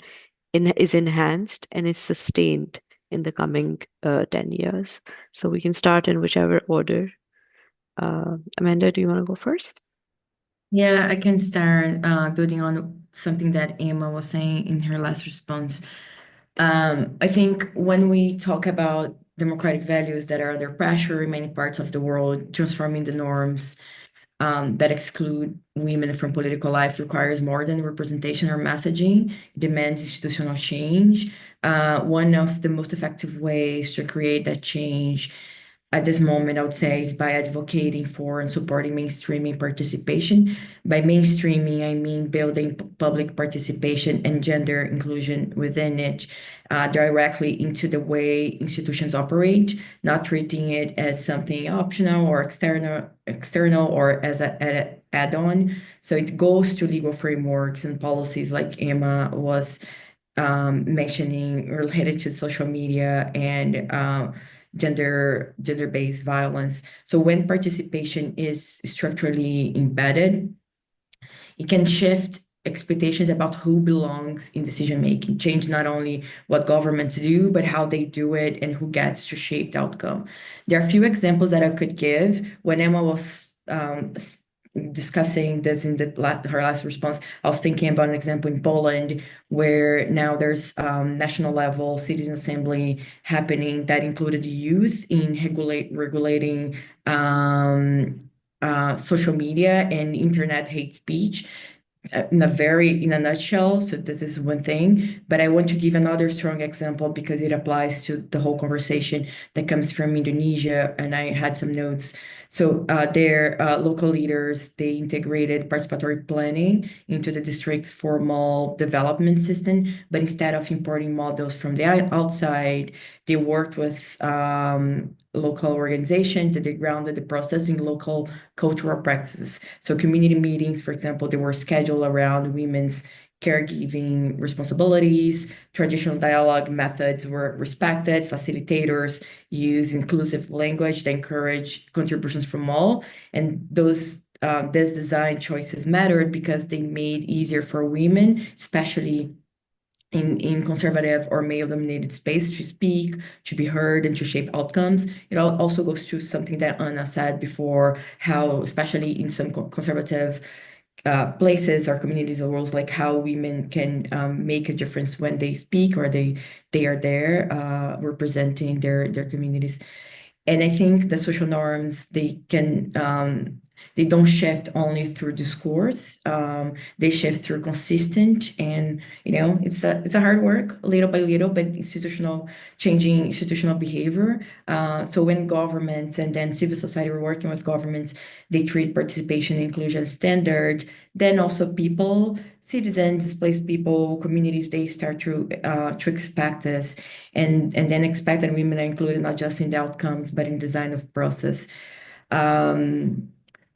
is enhanced and is sustained in the coming 10 years? So we can start in whichever order. Amanda, do you want to go first? Yeah, I can start building on something that Emma was saying in her last response. I think when we talk about democratic values that are under pressure in many parts of the world, transforming the norms that exclude women from political life requires more than representation or messaging. It demands institutional change. One of the most effective ways to create that change at this moment, I would say, is by advocating for and supporting mainstreaming participation. By mainstreaming, I mean building public participation and gender inclusion within it directly into the way institutions operate, not treating it as something optional or external or as an add-on. So it goes to legal frameworks and policies like Emma was mentioning related to social media and gender-based violence. So when participation is structurally embedded, it can shift expectations about who belongs in decision making, change not only what governments do, but how they do it and who gets to shape the outcome. There are a few examples that I could give. When Emma was discussing this in her last response, I was thinking about an example in Poland where now there's national level citizen assembly happening that included youth in regulating social media and internet hate speech in a nutshell. So this is one thing, but I want to give another strong example because it applies to the whole conversation that comes from Indonesia, and I had some notes. So their local leaders, they integrated participatory planning into the district's formal development system, but instead of importing models from the outside, they worked with local organizations and they grounded the process in local cultural practices. So community meetings, for example, they were scheduled around women's caregiving responsibilities. Traditional dialogue methods were respected. Facilitators use inclusive language that encourage contributions from all. And these design choices mattered because they made easier for women, especially in conservative or male-dominated space, to speak, to be heard, and to shape outcomes. It also goes to something that Anna said before, how, especially in some conservative places or communities or roles, like how women can make a difference when they speak or they are there representing their communities. And I think the social norms, they don't shift only through discourse. They shift through consistent, and it's a hard work, little by little, but changing institutional behavior. So when governments and then civil society were working with governments, they treat participation and inclusion standard. Then also people, citizens, displaced people, communities, they start to expect this, and then expect that women are included not just in the outcomes but in design of process.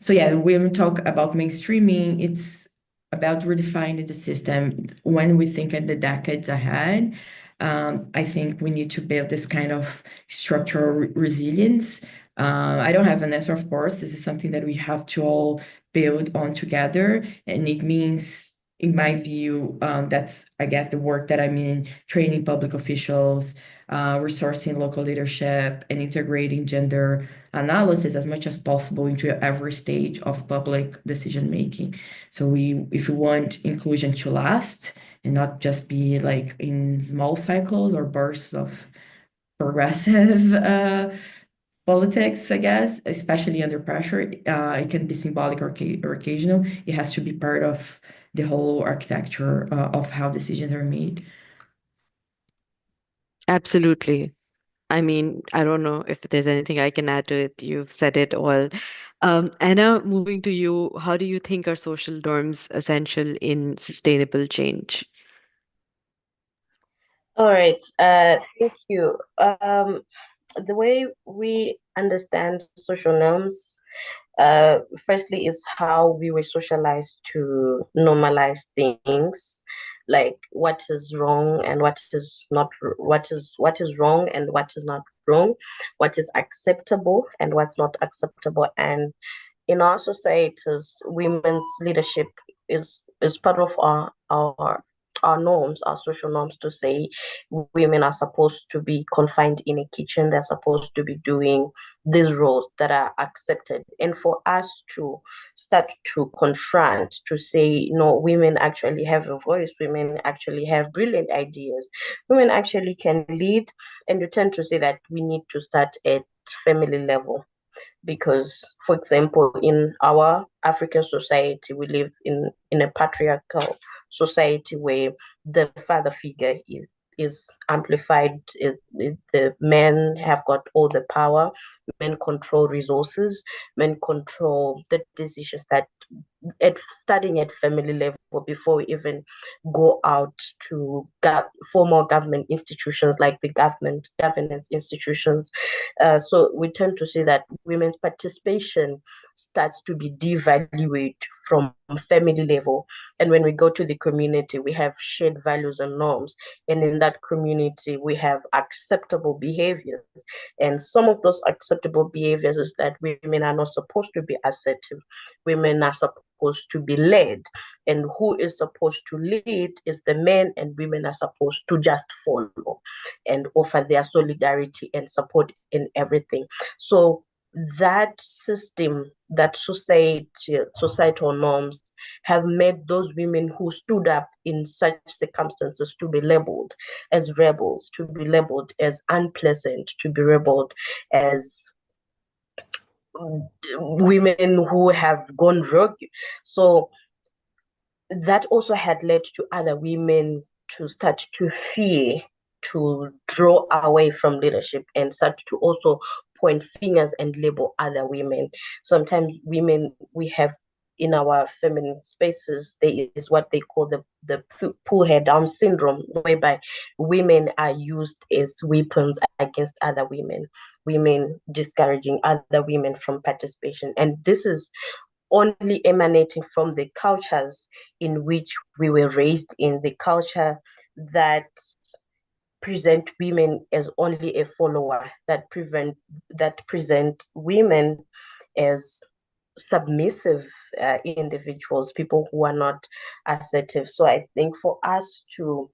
So yeah, when we talk about mainstreaming, it's about redefining the system. When we think in the decades ahead, I think we need to build this kind of structural resilience. I don't have an answer, of course. This is something that we have to all build on together, and it means, in my view, that's, I guess, the work that I'm in, training public officials, resourcing local leadership, and integrating gender analysis as much as possible into every stage of public decision making. So if we want inclusion to last and not just be like in small cycles or bursts of progressive politics, I guess, especially under pressure, it can be symbolic or occasional. It has to be part of the whole architecture of how decisions are made. Absolutely. I mean, I don't know if there's anything I can add to it. You've said it all. Anna, moving to you, how do you think are social norms essential in sustainable change? All right. Thank you. The way we understand social norms, firstly, is how we were socialized to normalize things, like what is wrong and what is not, what is wrong and what is not wrong, what is acceptable and what's not acceptable. And in our societies, women's leadership is part of our norms, our social norms, to say women are supposed to be confined in a kitchen, they're supposed to be doing these roles that are accepted. And for us to start to confront, to say, no, women actually have a voice, women actually have brilliant ideas, women actually can lead, and you tend to say that we need to start at family level. Because, for example, in our African society, we live in a patriarchal society where the father figure is amplified. The men have got all the power, men control resources, men control the decisions that starting at family level before we even go out to formal government institutions like the governance institutions. So we tend to see that women's participation starts to be devalued from family level. And when we go to the community, we have shared values and norms. And in that community, we have acceptable behaviors. And some of those acceptable behaviors is that women are not supposed to be assertive. Women are supposed supposed to be led, and who is supposed to lead is the men, and women are supposed to just follow and offer their solidarity and support in everything. So that system, that societal norms have made those women who stood up in such circumstances to be labeled as rebels, to be labeled as unpleasant, to be labeled as women who have gone rogue. So that also had led to other women to start to fear, to draw away from leadership, and start to also point fingers and label other women. Sometimes women, we have in our feminine spaces, there is what they call the pull hair down syndrome, whereby women are used as weapons against other women discouraging other women from participation. And this is only emanating from the cultures in which we were raised in, the culture that present women as only a follower, that present women as submissive individuals, people who are not assertive. So I think for us to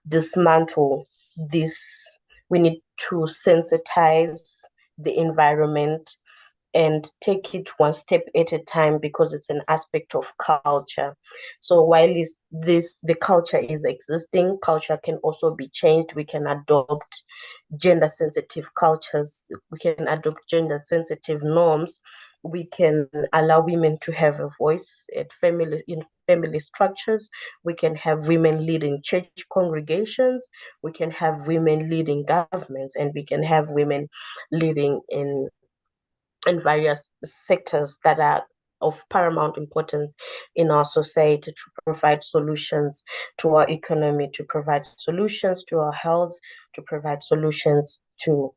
dismantle this, we need to sensitize the environment and take it one step at a time, because it's an aspect of culture. So while the culture is existing, culture can also be changed. We can adopt gender sensitive cultures, we can adopt gender sensitive norms, we can allow women to have a voice in family structures, we can have women leading church congregations, we can have women leading governments, and we can have women leading in various sectors that are of paramount importance in our society, to provide solutions to our economy, to provide solutions to our health, to provide solutions to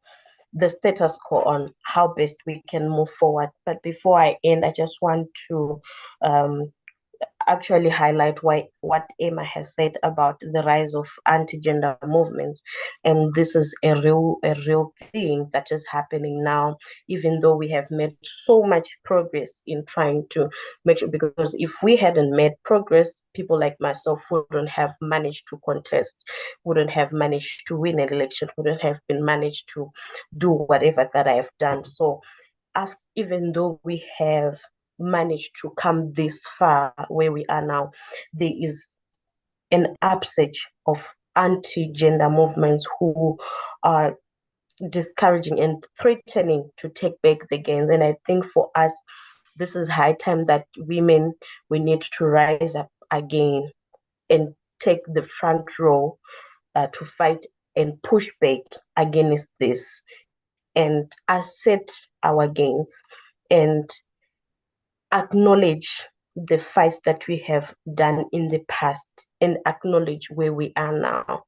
the status quo on how best we can move forward. But before I end, I just want to actually highlight what Emma has said about the rise of anti-gender movements. And this is a real thing that is happening now, even though we have made so much progress in trying to make sure, because if we hadn't made progress, people like myself wouldn't have managed to contest, wouldn't have managed to win an election, wouldn't have been managed to do whatever that I have done. So even though we have managed to come this far where we are now, there is an upsurge of anti-gender movements who are discouraging and threatening to take back the gains. And I think for us, this is high time that women, we need to rise up again and take the front row to fight and push back against this, and assert our gains, and acknowledge the fights that we have done in the past, and acknowledge where we are now.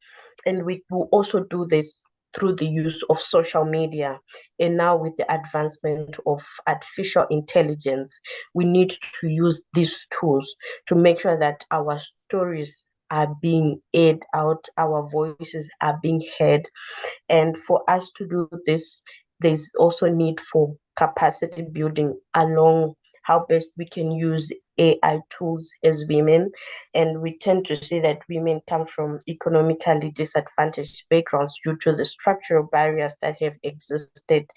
And we will also do this through the use of social media. And now with the advancement of artificial intelligence, we need to use these tools to make sure that our stories are being aired out, our voices are being heard. And for us to do this, there's also need for capacity building along how best we can use AI tools as women. And we tend to see that women come from economically disadvantaged backgrounds due to the structural barriers that have existed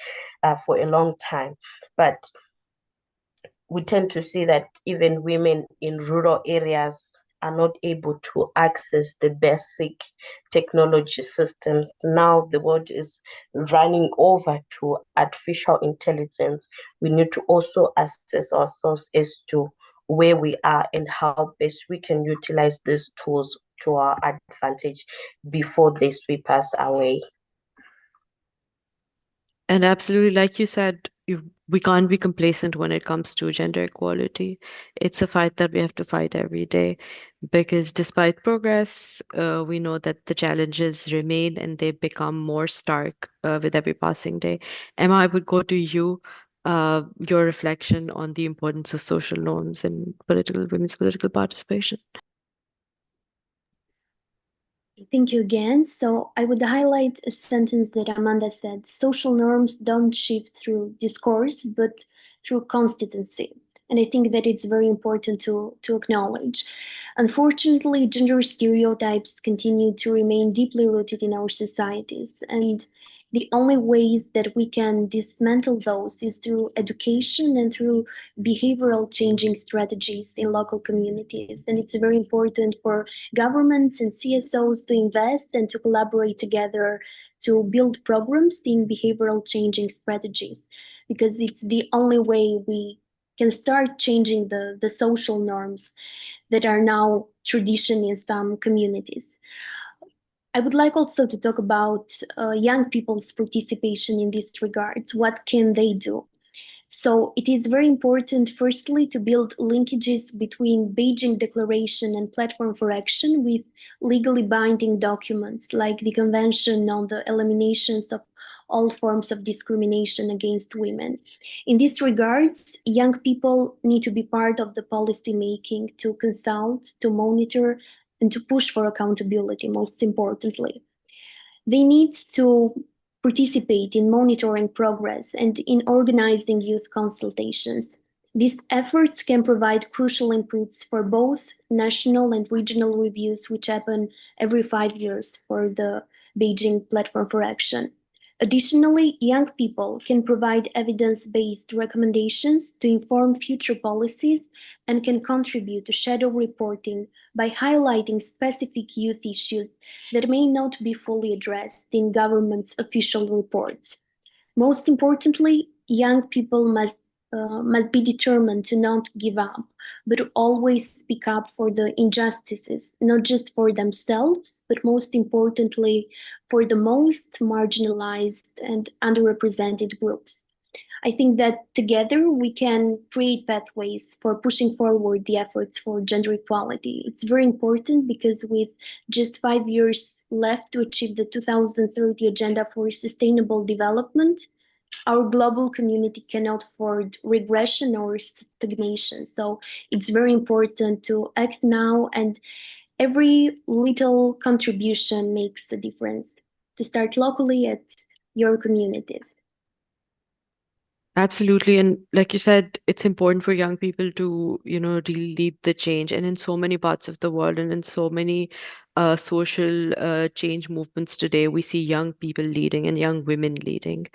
for a long time. But we tend to see that even women in rural areas are not able to access the basic technology systems. Now the world is running over to artificial intelligence. We need to also assess ourselves as to where we are and how best we can utilize these tools to our advantage before they sweep us away. And absolutely, like you said, we can't be complacent when it comes to gender equality. It's a fight that we have to fight every day, because despite progress, we know that the challenges remain and they become more stark with every passing day. Emma, I would go to you. Your reflection on the importance of social norms and women's political participation. Thank you again. So I would highlight a sentence that Amanda said: social norms don't shift through discourse, but through constituency. And I think that it's very important to acknowledge. Unfortunately, gender stereotypes continue to remain deeply rooted in our societies, and the only ways that we can dismantle those is through education and through behavioral changing strategies in local communities. And it's very important for governments and CSOs to invest and to collaborate together to build programs in behavioral changing strategies, because it's the only way we can start changing the social norms that are now tradition in some communities. I would like also to talk about young people's participation in these regards. What can they do? So it is very important, firstly, to build linkages between Beijing Declaration and Platform for Action with legally binding documents like the Convention on the Eliminations of all forms of discrimination against women. In this regards, young people need to be part of the policy making, to consult, to monitor, and to push for accountability, most importantly. They need to participate in monitoring progress and in organizing youth consultations. These efforts can provide crucial inputs for both national and regional reviews, which happen every 5 years for the Beijing Platform for Action. Additionally, young people can provide evidence based recommendations to inform future policies and can contribute to shadow reporting by highlighting specific youth issues that may not be fully addressed in government's official reports. Most importantly, young people must be determined to not give up, but to always speak up for the injustices, not just for themselves, but most importantly, for the most marginalized and underrepresented groups. I think that together we can create pathways for pushing forward the efforts for gender equality. It's very important because with just 5 years left to achieve the 2030 Agenda for Sustainable Development, our global community cannot afford regression or stagnation. So it's very important to act now, and every little contribution makes a difference. To start locally at your communities. Absolutely. And like you said, it's important for young people to, really lead the change. And in so many parts of the world and in so many social change movements today, we see young people leading and young women leading.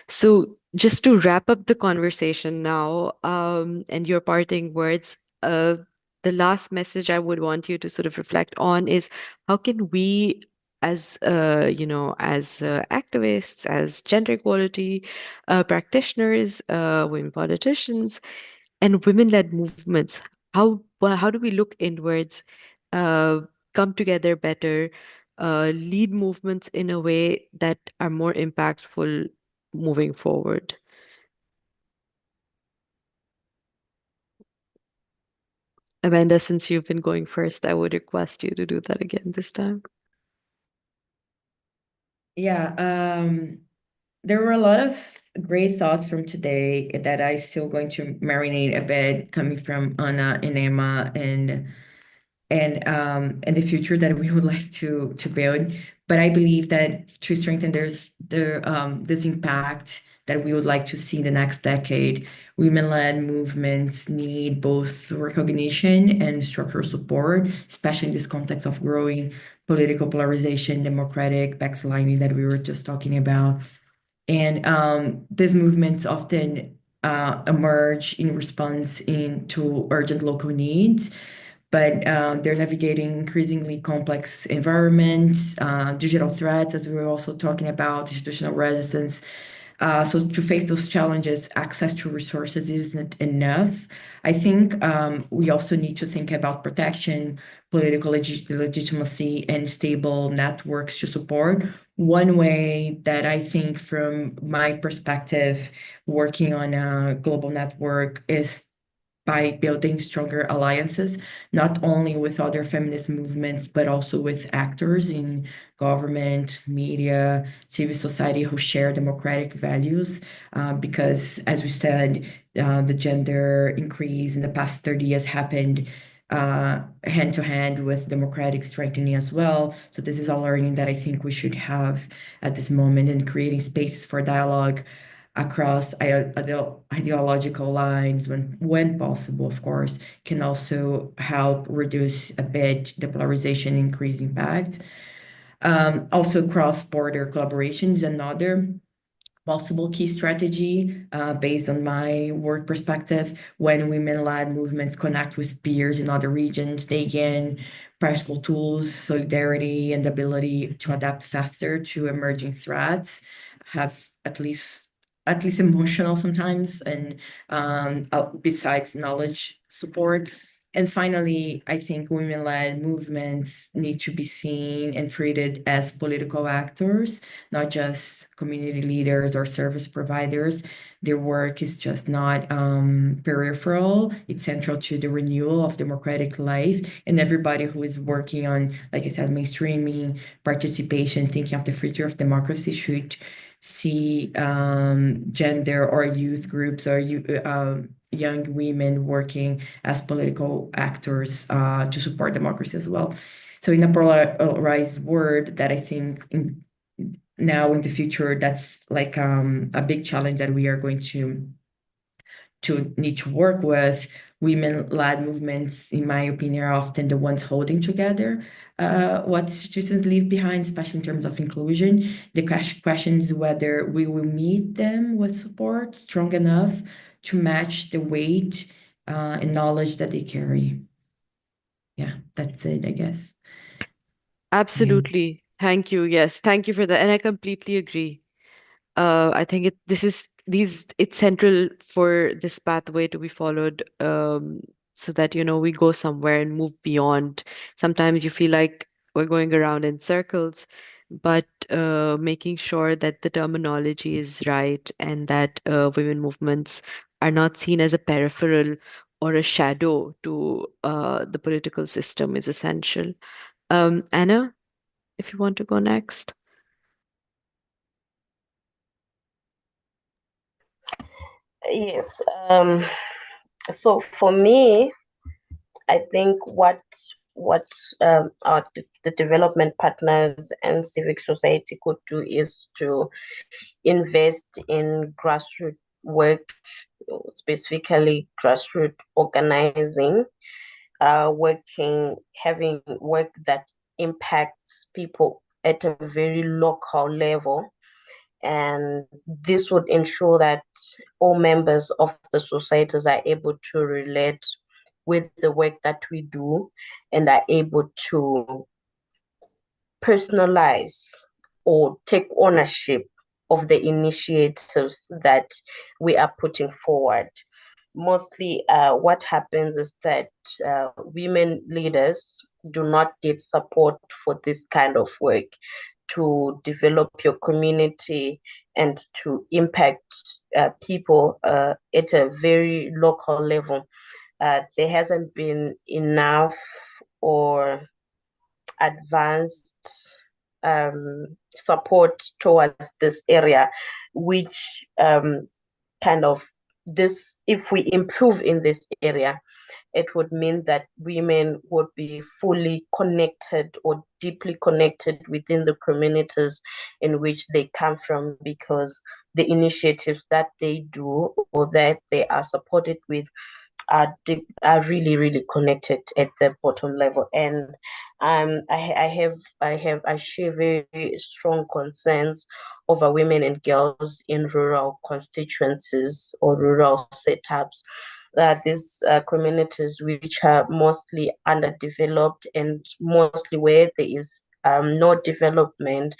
So, just to wrap up the conversation now, and your parting words, the last message I would want you to sort of reflect on is how can we, as activists, as gender equality practitioners, women politicians, and women-led movements, how do we look inwards, uh, come together better, lead movements in a way that are more impactful moving forward? Amanda, since you've been going first, I would request you to do that again this time. Yeah, there were a lot of great thoughts from today that I still going to marinate a bit coming from Anna and Emma and the future that we would like to build. But I believe that to strengthen this impact that we would like to see in the next decade, women-led movements need both recognition and structural support, especially in this context of growing political polarization, democratic backsliding that we were just talking about. And these movements often emerge in response to urgent local needs, but they're navigating increasingly complex environments, digital threats, as we were also talking about, institutional resistance. So to face those challenges, access to resources isn't enough. I think we also need to think about protection, political legitimacy, and stable networks to support. One way that I think, from my perspective, working on a global network is by building stronger alliances, not only with other feminist movements, but also with actors in government, media, civil society who share democratic values. Because, as we said, the gender increase in the past 30 years happened hand to hand with democratic strengthening as well. So this is a learning that I think we should have at this moment, and creating spaces for dialogue across ideological lines when possible, of course, can also help reduce a bit the polarization, increase impact. Also, cross-border collaboration is another possible key strategy based on my work perspective. When women-led movements connect with peers in other regions, they gain practical tools, solidarity, and the ability to adapt faster to emerging threats, have at least emotional sometimes, and besides knowledge support. And finally, I think women-led movements need to be seen and treated as political actors, not just community leaders or service providers. Their work is just not peripheral. It's central to the renewal of democratic life. And everybody who is working on, like I said, mainstreaming, participation, thinking of the future of democracy should see gender or youth groups or young women working as political actors to support democracy as well. So in a polarized world that I think now in the future, that's like a big challenge that we are going to need to work with. Women-led movements, in my opinion, are often the ones holding together what institutions leave behind, especially in terms of inclusion. The question is whether we will meet them with support strong enough to match the weight and knowledge that they carry. Yeah, that's it, I guess. Absolutely. Thank you. Yes, thank you for that. And I completely agree. I think it's central for this pathway to be followed, so that we go somewhere and move beyond. Sometimes you feel like we're going around in circles, but making sure that the terminology is right and that women movements are not seen as a peripheral or a shadow to the political system is essential. Anna, if you want to go next. Yes. So for me, I think what the development partners and civic society could do is to invest in grassroots work, specifically grassroots organizing, having work that impacts people at a very local level. And this would ensure that all members of the societies are able to relate with the work that we do and are able to personalize or take ownership of the initiatives that we are putting forward. Mostly, what happens is that women leaders do not get support for this kind of work to develop your community and to impact people at a very local level. There hasn't been enough or advanced support towards this area, which kind of this, if we improve in this area, it would mean that women would be fully connected or deeply connected within the communities in which they come from, because the initiatives that they do or that they are supported with are really really connected at the bottom level. And I share very strong concerns over women and girls in rural constituencies or rural setups. These communities which are mostly underdeveloped and mostly where there is no development,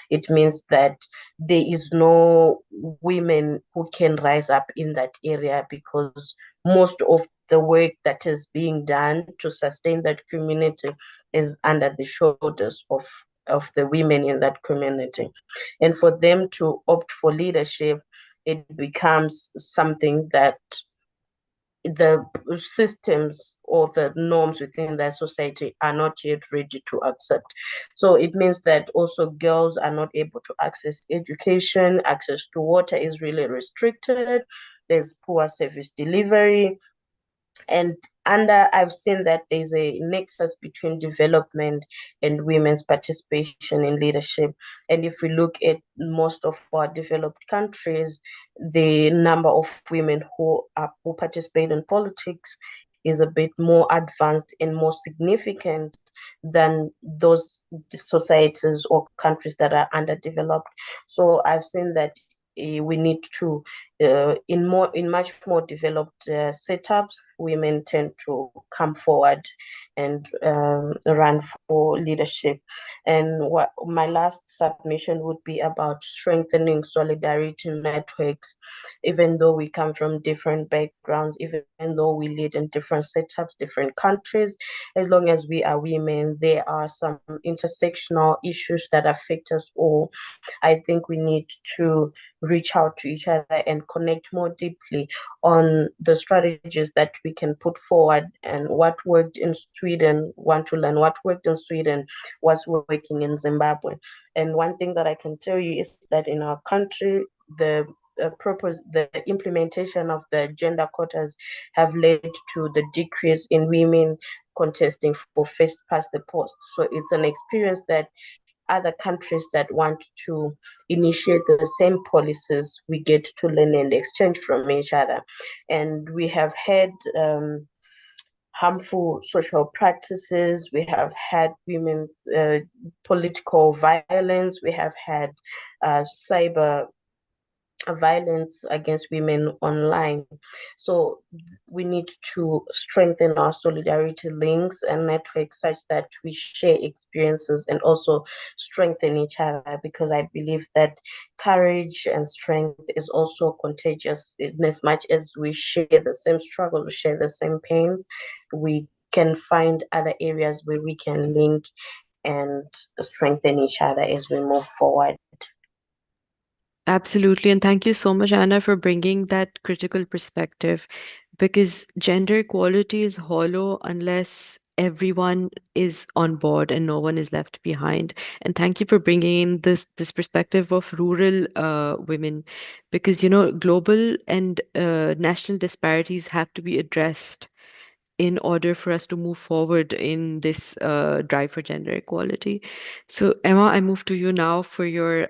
it means that there is no women who can rise up in that area, because most of the work that is being done to sustain that community is under the shoulders of the women in that community. And for them to opt for leadership, it becomes something that the systems or the norms within their society are not yet ready to accept. So it means that also girls are not able to access education, access to water is really restricted, there's poor service delivery, And I've seen that there's a nexus between development and women's participation in leadership. And if we look at most of our developed countries, the number of women who participate in politics is a bit more advanced and more significant than those societies or countries that are underdeveloped. So I've seen that we need to in much more developed setups, women tend to come forward and run for leadership. And what my last submission would be about strengthening solidarity networks, even though we come from different backgrounds, even though we lead in different setups, different countries, as long as we are women, there are some intersectional issues that affect us all. I think we need to reach out to each other and connect more deeply on the strategies that we can put forward, and what worked in Sweden, want to learn what worked in Sweden, what's working in Zimbabwe. And one thing that I can tell you is that in our country, the implementation of the gender quotas have led to the decrease in women contesting for first past the post. So it's an experience that other countries that want to initiate the same policies, we get to learn and exchange from each other. And we have had harmful social practices, we have had women's political violence, we have had cyber violence against women online. So we need to strengthen our solidarity links and networks such that we share experiences and also strengthen each other, because I believe that courage and strength is also contagious. In as much as we share the same struggle, we share the same pains, we can find other areas where we can link and strengthen each other as we move forward. Absolutely. And thank you so much, Anna, for bringing that critical perspective, because gender equality is hollow unless everyone is on board and no one is left behind. And thank you for bringing in this perspective of rural women, because, global and national disparities have to be addressed in order for us to move forward in this drive for gender equality. So, Emma, I move to you now for your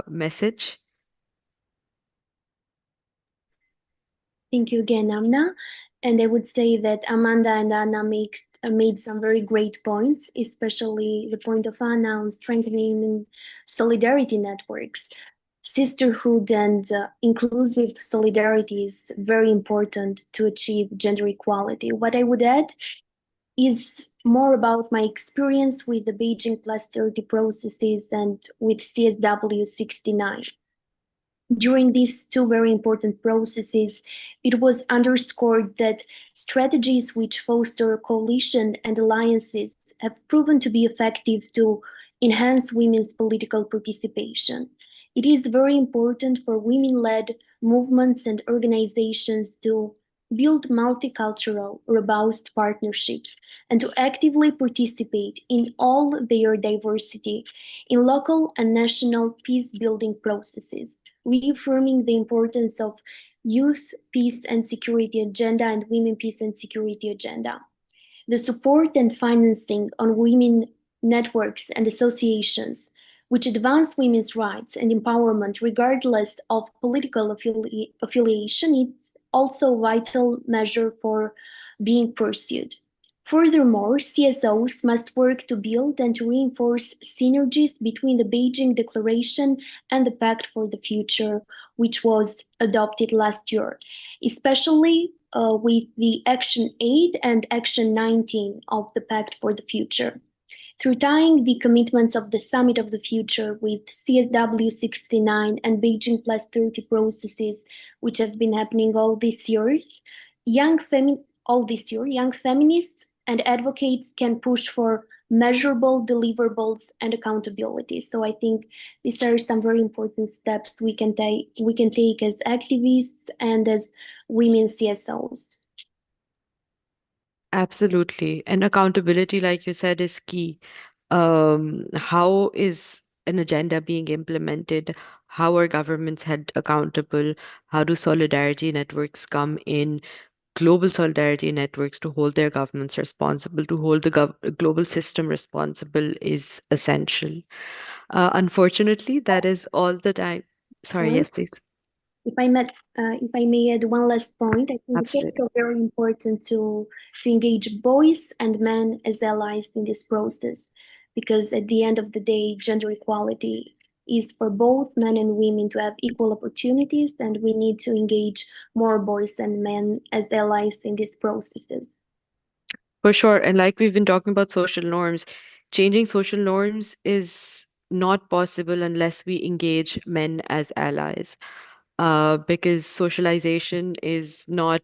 message. Thank you again, Amna. And I would say that Amanda and Anna made some very great points, especially the point of Anna on strengthening solidarity networks. Sisterhood and inclusive solidarity is very important to achieve gender equality. What I would add is more about my experience with the Beijing Plus 30 processes and with CSW 69. During these two very important processes, it was underscored that strategies which foster coalition and alliances have proven to be effective to enhance women's political participation. It is very important for women led movements and organizations to build multicultural, robust partnerships and to actively participate in all their diversity in local and national peace building processes, reaffirming the importance of youth peace and security agenda and women peace and security agenda. The support and financing on women networks and associations which advance women's rights and empowerment regardless of political affiliation is also a vital measure for being pursued. Furthermore, CSOs must work to build and to reinforce synergies between the Beijing Declaration and the Pact for the Future, which was adopted last year, especially with the Action 8 and Action 19 of the Pact for the Future. Through tying the commitments of the Summit of the Future with CSW 69 and Beijing Plus 30 processes, which have been happening all these years, young feminists and advocates can push for measurable deliverables and accountability. So I think these are some very important steps we can take as activists and as women CSOs. Absolutely. And accountability, like you said, is key. How is an agenda being implemented? How are governments held accountable? How do solidarity networks come in global solidarity networks to hold their governments responsible, to hold the global system responsible is essential. Unfortunately, that is all the time. Sorry, yes, please. If I may add one last point, I think it's Absolutely. also very important to engage boys and men as allies in this process, because at the end of the day, gender equality is for both men and women to have equal opportunities, and we need to engage more boys and men as allies in these processes. For sure. And like we've been talking about social norms, changing social norms is not possible unless we engage men as allies, because socialization is not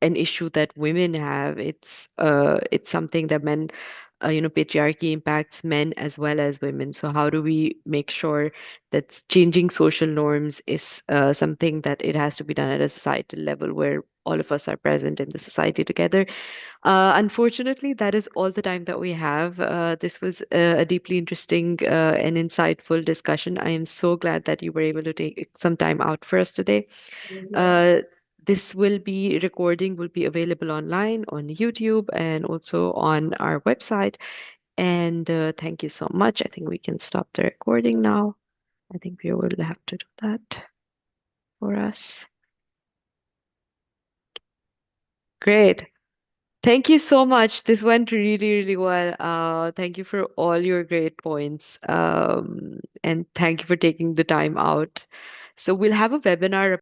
an issue that women have. It's something that men, patriarchy impacts men as well as women. So how do we make sure that changing social norms is something that it has to be done at a societal level where all of us are present in the society together? Unfortunately, that is all the time that we have. This was a deeply interesting and insightful discussion. I am so glad that you were able to take some time out for us today. Uh, this recording will be available online on YouTube and also on our website. And thank you so much. I think we can stop the recording now. I think we will have to do that for us. Great. Thank you so much. This went really, really well. Thank you for all your great points. And thank you for taking the time out. So we'll have a webinar